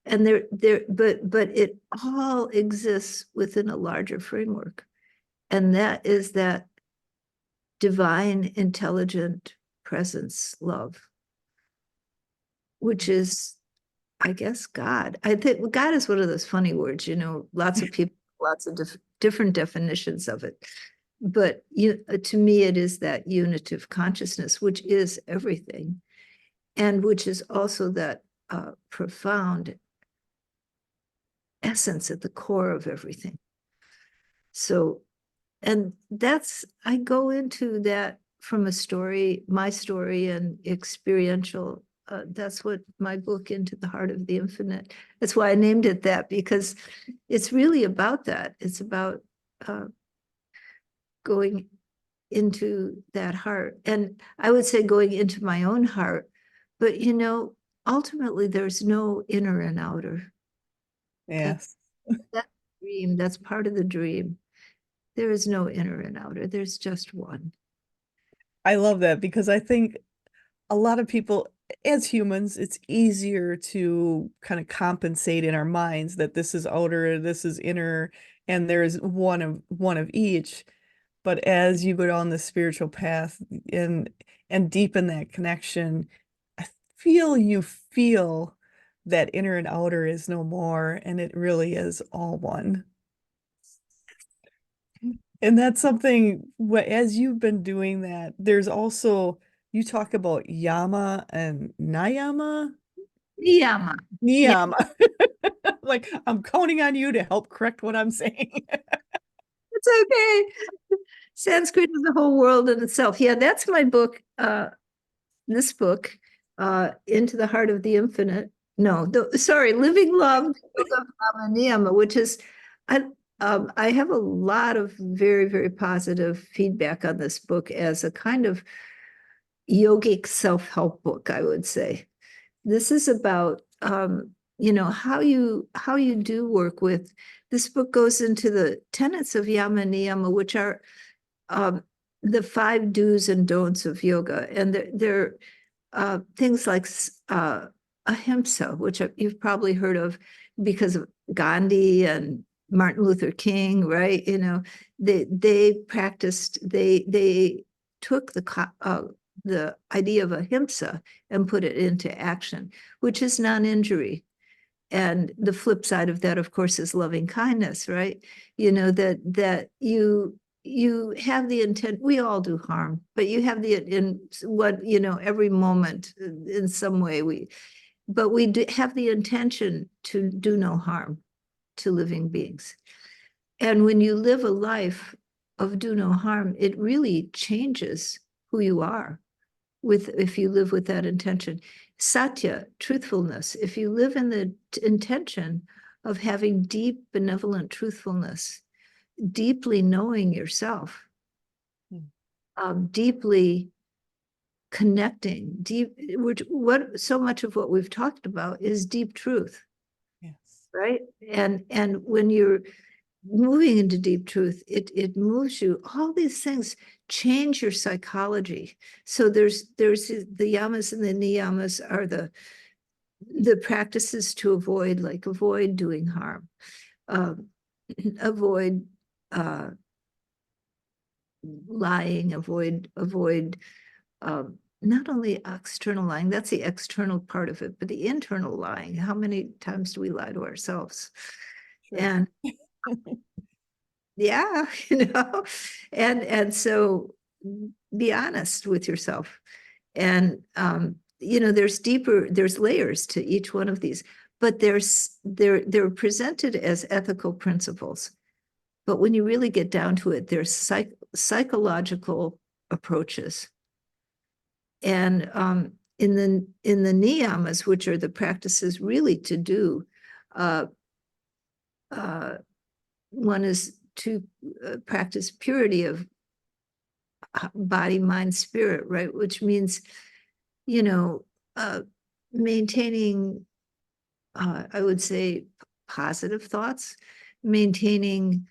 And but it all exists within a larger framework. And that is that divine, intelligent presence, love, which is, I guess, God. I think God is one of those funny words, lots of people, lots of different definitions of it. But to me, it is that unitive consciousness, which is everything, and which is also that profound essence at the core of everything. So, and I go into that from my story and experiential. That's what my book, Into the Heart of the Infinite. That's why I named it that, because it's really about that. It's about going into that heart. And I would say going into my own heart, but ultimately there's no inner and outer. Yes. That dream, that's part of the dream. There is no inner and outer, there's just one. I love that because I think a lot of people, as humans, it's easier to kind of compensate in our minds that this is outer, this is inner, and there's one of each. But as you go down the spiritual path and deepen that connection, I you feel that inner and outer is no more, and it really is all one. And that's something, as you've been doing that, there's also, you talk about Yama and Niyama. Yama. Yeah, Niyama. Like, I'm counting on you to help correct what I'm saying. it's okay. Sanskrit is a whole world in itself. Yeah, that's my book. This book, Into the Heart of the Infinite. No, sorry, Living Love, the Book of Yama and Niyama, which is, I, I have a lot of very, very positive feedback on this book as a kind of yogic self-help book, I would say. This is about, how you do work with. This book goes into the tenets of Yama and Niyama, which are um, the 5 do's and don'ts of yoga, and they're things like ahimsa, which you've probably heard of because of Gandhi and Martin Luther King, right? They practiced, they took the idea of ahimsa and put it into action, which is non-injury. And the flip side of that, of course, is loving kindness, right? That you have the intent, we all do harm, but you have every moment in some way but we have the intention to do no harm to living beings. And when you live a life of do no harm, it really changes who you are if you live with that intention. Satya, truthfulness, if you live in the intention of having deep benevolent truthfulness, deeply knowing yourself, deeply connecting, which what so much of what we've talked about is deep truth, Yes. right? And when you're moving into deep truth, it moves you. All these things change your psychology. So there's the yamas and the niyamas are the practices to avoid, like avoid doing harm, um, avoid lying, avoid not only external lying, that's the external part of it, but the internal lying. How many times do we lie to ourselves? Sure. And yeah, you know, and so be honest with yourself. And you know, there's layers to each one of these, but they're presented as ethical principles. But when you really get down to it, there's psychological approaches. And in the niyamas, which are the practices really to do, uh, uh, one is to practice purity of body, mind, spirit, right? Which means, you know, maintaining, I would say, positive thoughts, maintaining,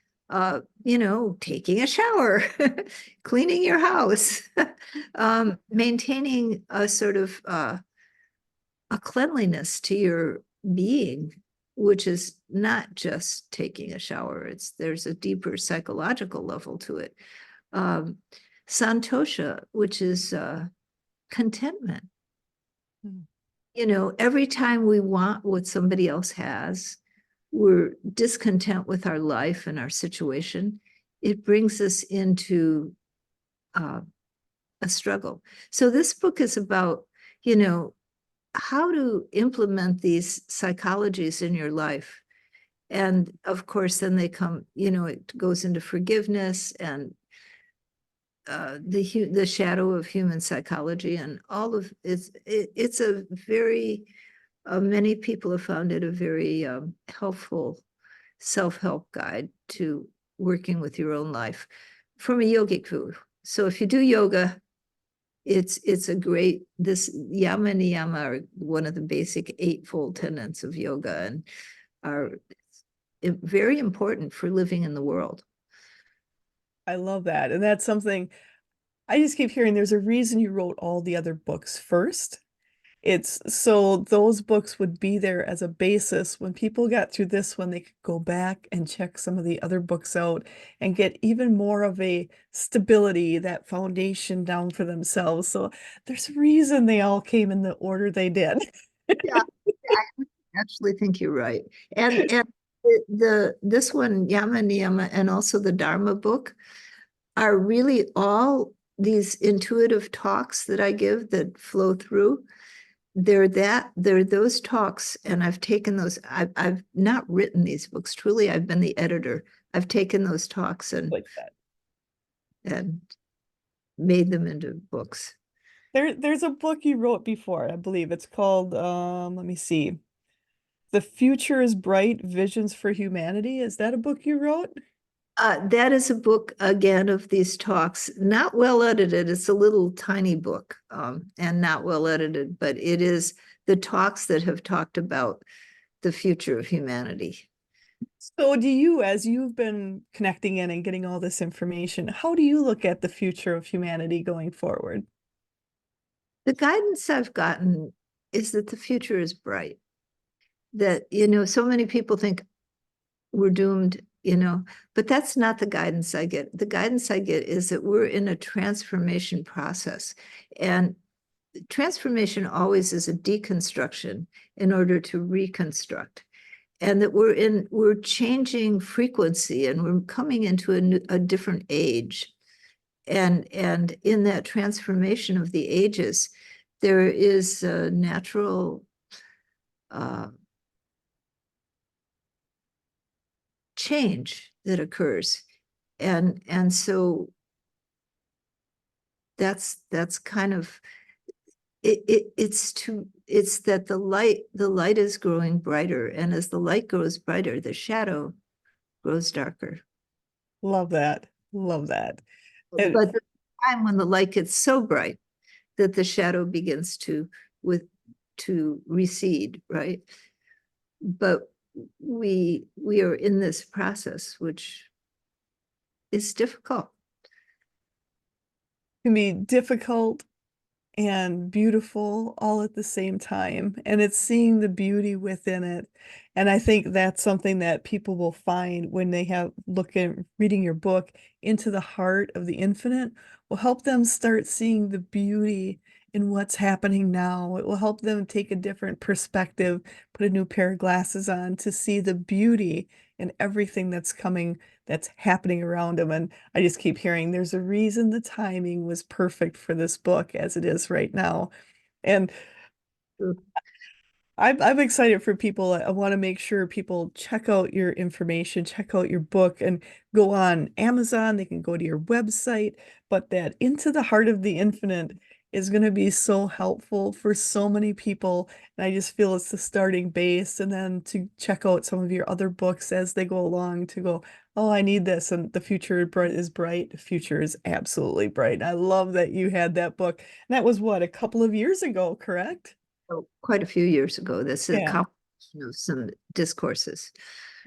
you know, taking a shower, cleaning your house, maintaining a sort of a cleanliness to your being, which is not just taking a shower. There's a deeper psychological level to it. Um, Santosha, which is contentment. Mm. You know, every time we want what somebody else has, we're discontent with our life and our situation, it brings us into a struggle. So this book is about, you know, how to implement these psychologies in your life. And of course, then they come, you know, it goes into forgiveness and the shadow of human psychology and all of it's a very many people have found it a very helpful self-help guide to working with your own life from a yogic view. So if you do yoga, it's a great, this Yama and Niyama are one of the basic eightfold tenets of yoga and are very important for living in the world. I love that. And that's something I just keep hearing there's a reason you wrote all the other books first. It's so those books would be there as a basis when people got through this one, they could go back and check some of the other books out and get even more of a stability, that foundation down for themselves. So there's a reason they all came in the order they did. Yeah, I actually think you're right. And this one, Yama and Niyama, and also the Dharma book are really all these intuitive talks that I give that flow through. They're those talks, and I've taken those. I've not written these books. Truly, I've been the editor. I've taken those talks Like that. and made them into books. There's a book you wrote before, I believe. It's called let me see. The Future is Bright, Visions for Humanity. Is that a book you wrote? That is a book again of these talks, not well edited. It's a little tiny book and not well edited, but it is the talks that have talked about the future of humanity. So do you, as you've been connecting in and getting all this information, how do you look at the future of humanity going forward? The guidance I've gotten is that the future is bright. That, you know, so many people think we're doomed, you know, but that's not the guidance I get. The guidance I get is that we're in a transformation process. And transformation always is a deconstruction in order to reconstruct. And that we're changing frequency and we're coming into a different age. And in that transformation of the ages, there is a natural change that occurs. And so that's kind of it's that the light is growing brighter, and as the light grows brighter, the shadow grows darker. Love that. Love that. And But time when the light gets so bright that the shadow begins with to recede, right? But we are in this process, which is difficult. Can be difficult and beautiful all at the same time. And it's seeing the beauty within it. And I think that's something that people will find when they have look at reading your book, Into the Heart of the Infinite will help them start seeing the beauty in what's happening now. It will help them take a different perspective, put a new pair of glasses on to see the beauty in everything that's happening around them. And I just keep hearing there's a reason the timing was perfect for this book as it is right now. And I'm excited for people. I want to make sure people check out your information, check out your book, and go on Amazon. They can go to your website. But that Into the Heart of the Infinite is going to be so helpful for so many people. And I just feel it's the starting base. And then to check out some of your other books as they go along to go, oh, I need this. And the future is bright. The future is absolutely bright. And I love that you had that book. And that was what, a couple of years ago, correct? Quite a few years ago. This is a Yeah. combination of some discourses.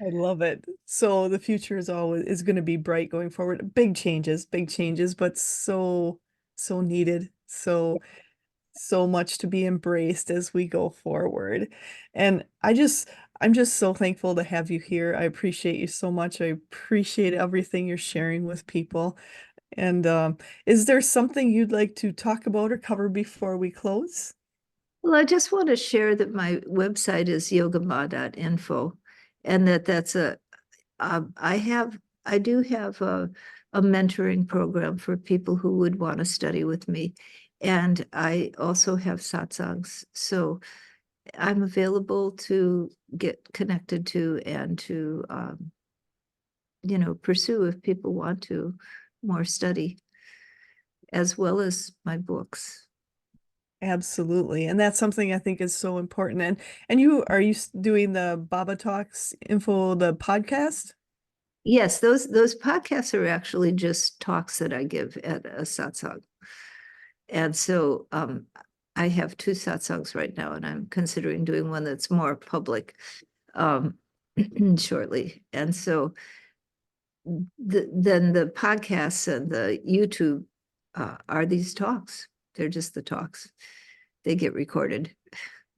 I love it. So the future is going to be bright going forward. Big changes, but so needed. So much to be embraced as we go forward. And I'm just so thankful to have you here. I appreciate you so much. I appreciate everything you're sharing with people. And is there something you'd like to talk about or cover before we close? Well, I just want to share that my website is yogama.info, and that's I do have a mentoring program for people who would want to study with me. And I also have satsangs. So I'm available to get connected to and to, pursue if people want to more study, as well as my books. Absolutely. And that's something I think is so important. And you are you doing the Baba Talks info, the podcast? Yes, those podcasts are actually just talks that I give at a satsang. And so I have two satsangs right now, and I'm considering doing one that's more public um, shortly. And so then the podcasts and the YouTube are these talks. They're just the talks. They get recorded.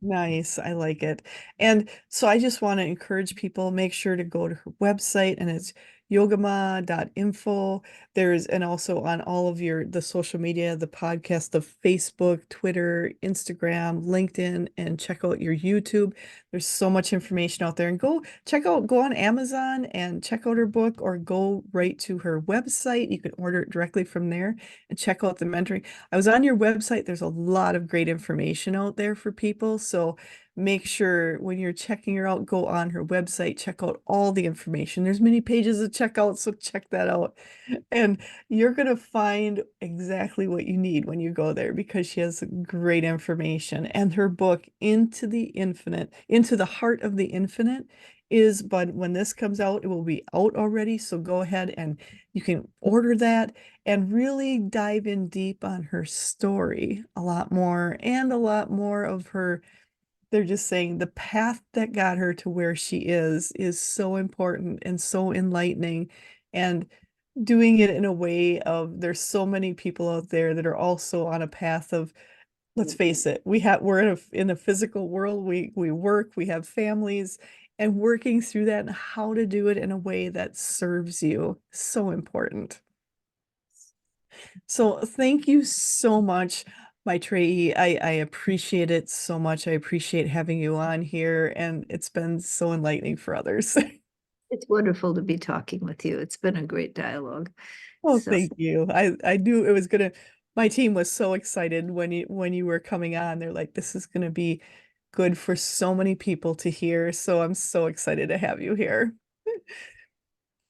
Nice. I like it. And so I just want to encourage people, make sure to go to her website and it's yogama.info. And also on all of the social media, the podcast, the Facebook, Twitter, Instagram, LinkedIn, and check out your YouTube. There's so much information out there and go on Amazon and check out her book or go right to her website. You can order it directly from there and check out the mentoring. I was on your website. There's a lot of great information out there for people. So make sure when you're checking her out, go on her website, check out all the information. There's many pages to check out, so check that out. And you're going to find exactly what you need when you go there because she has great information. And her book, Into the Infinite, Into the Heart of the Infinite, but when this comes out, it will be out already. So go ahead and you can order that and really dive in deep on her story a lot more and a lot more of her. They're just saying the path that got her to where she is so important and so enlightening. And doing it in a way of there's so many people out there that are also on a path of, let's face it, we're in a physical world. We work, we have families, and working through that and how to do it in a way that serves you. So important. So thank you so much, Maetreyii. I appreciate it so much. I appreciate having you on here, and it's been so enlightening for others. It's wonderful to be talking with you. It's been a great dialogue. Oh, So thank you. I knew it was gonna. My team was so excited when you were coming on. They're like, this is gonna be good for so many people to hear. So I'm so excited to have you here.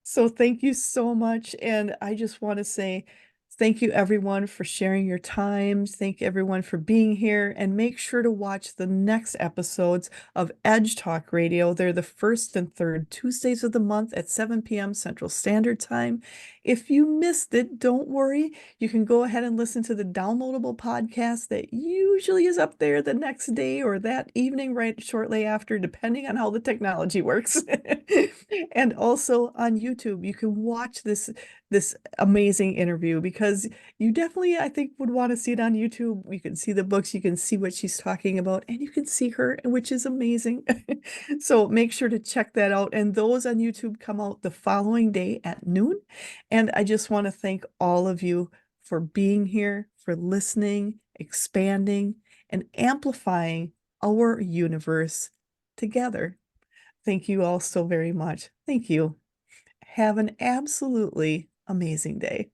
So thank you so much. And I just want to say thank you everyone for sharing your times. Thank everyone for being here and make sure to watch the next episodes of Edge Talk Radio. They're the first and third Tuesdays of the month at 7 p.m. Central Standard Time. If you missed it, don't worry. You can go ahead and listen to the downloadable podcast that usually is up there the next day or that evening, right shortly after, depending on how the technology works. And also on YouTube, you can watch this amazing interview because you definitely, I think, would want to see it on YouTube. You can see the books, you can see what she's talking about, and you can see her, which is amazing. So make sure to check that out. And those on YouTube come out the following day at noon. And I just want to thank all of you for being here, for listening, expanding, and amplifying our universe together. Thank you all so very much. Thank you. Have an absolutely amazing day.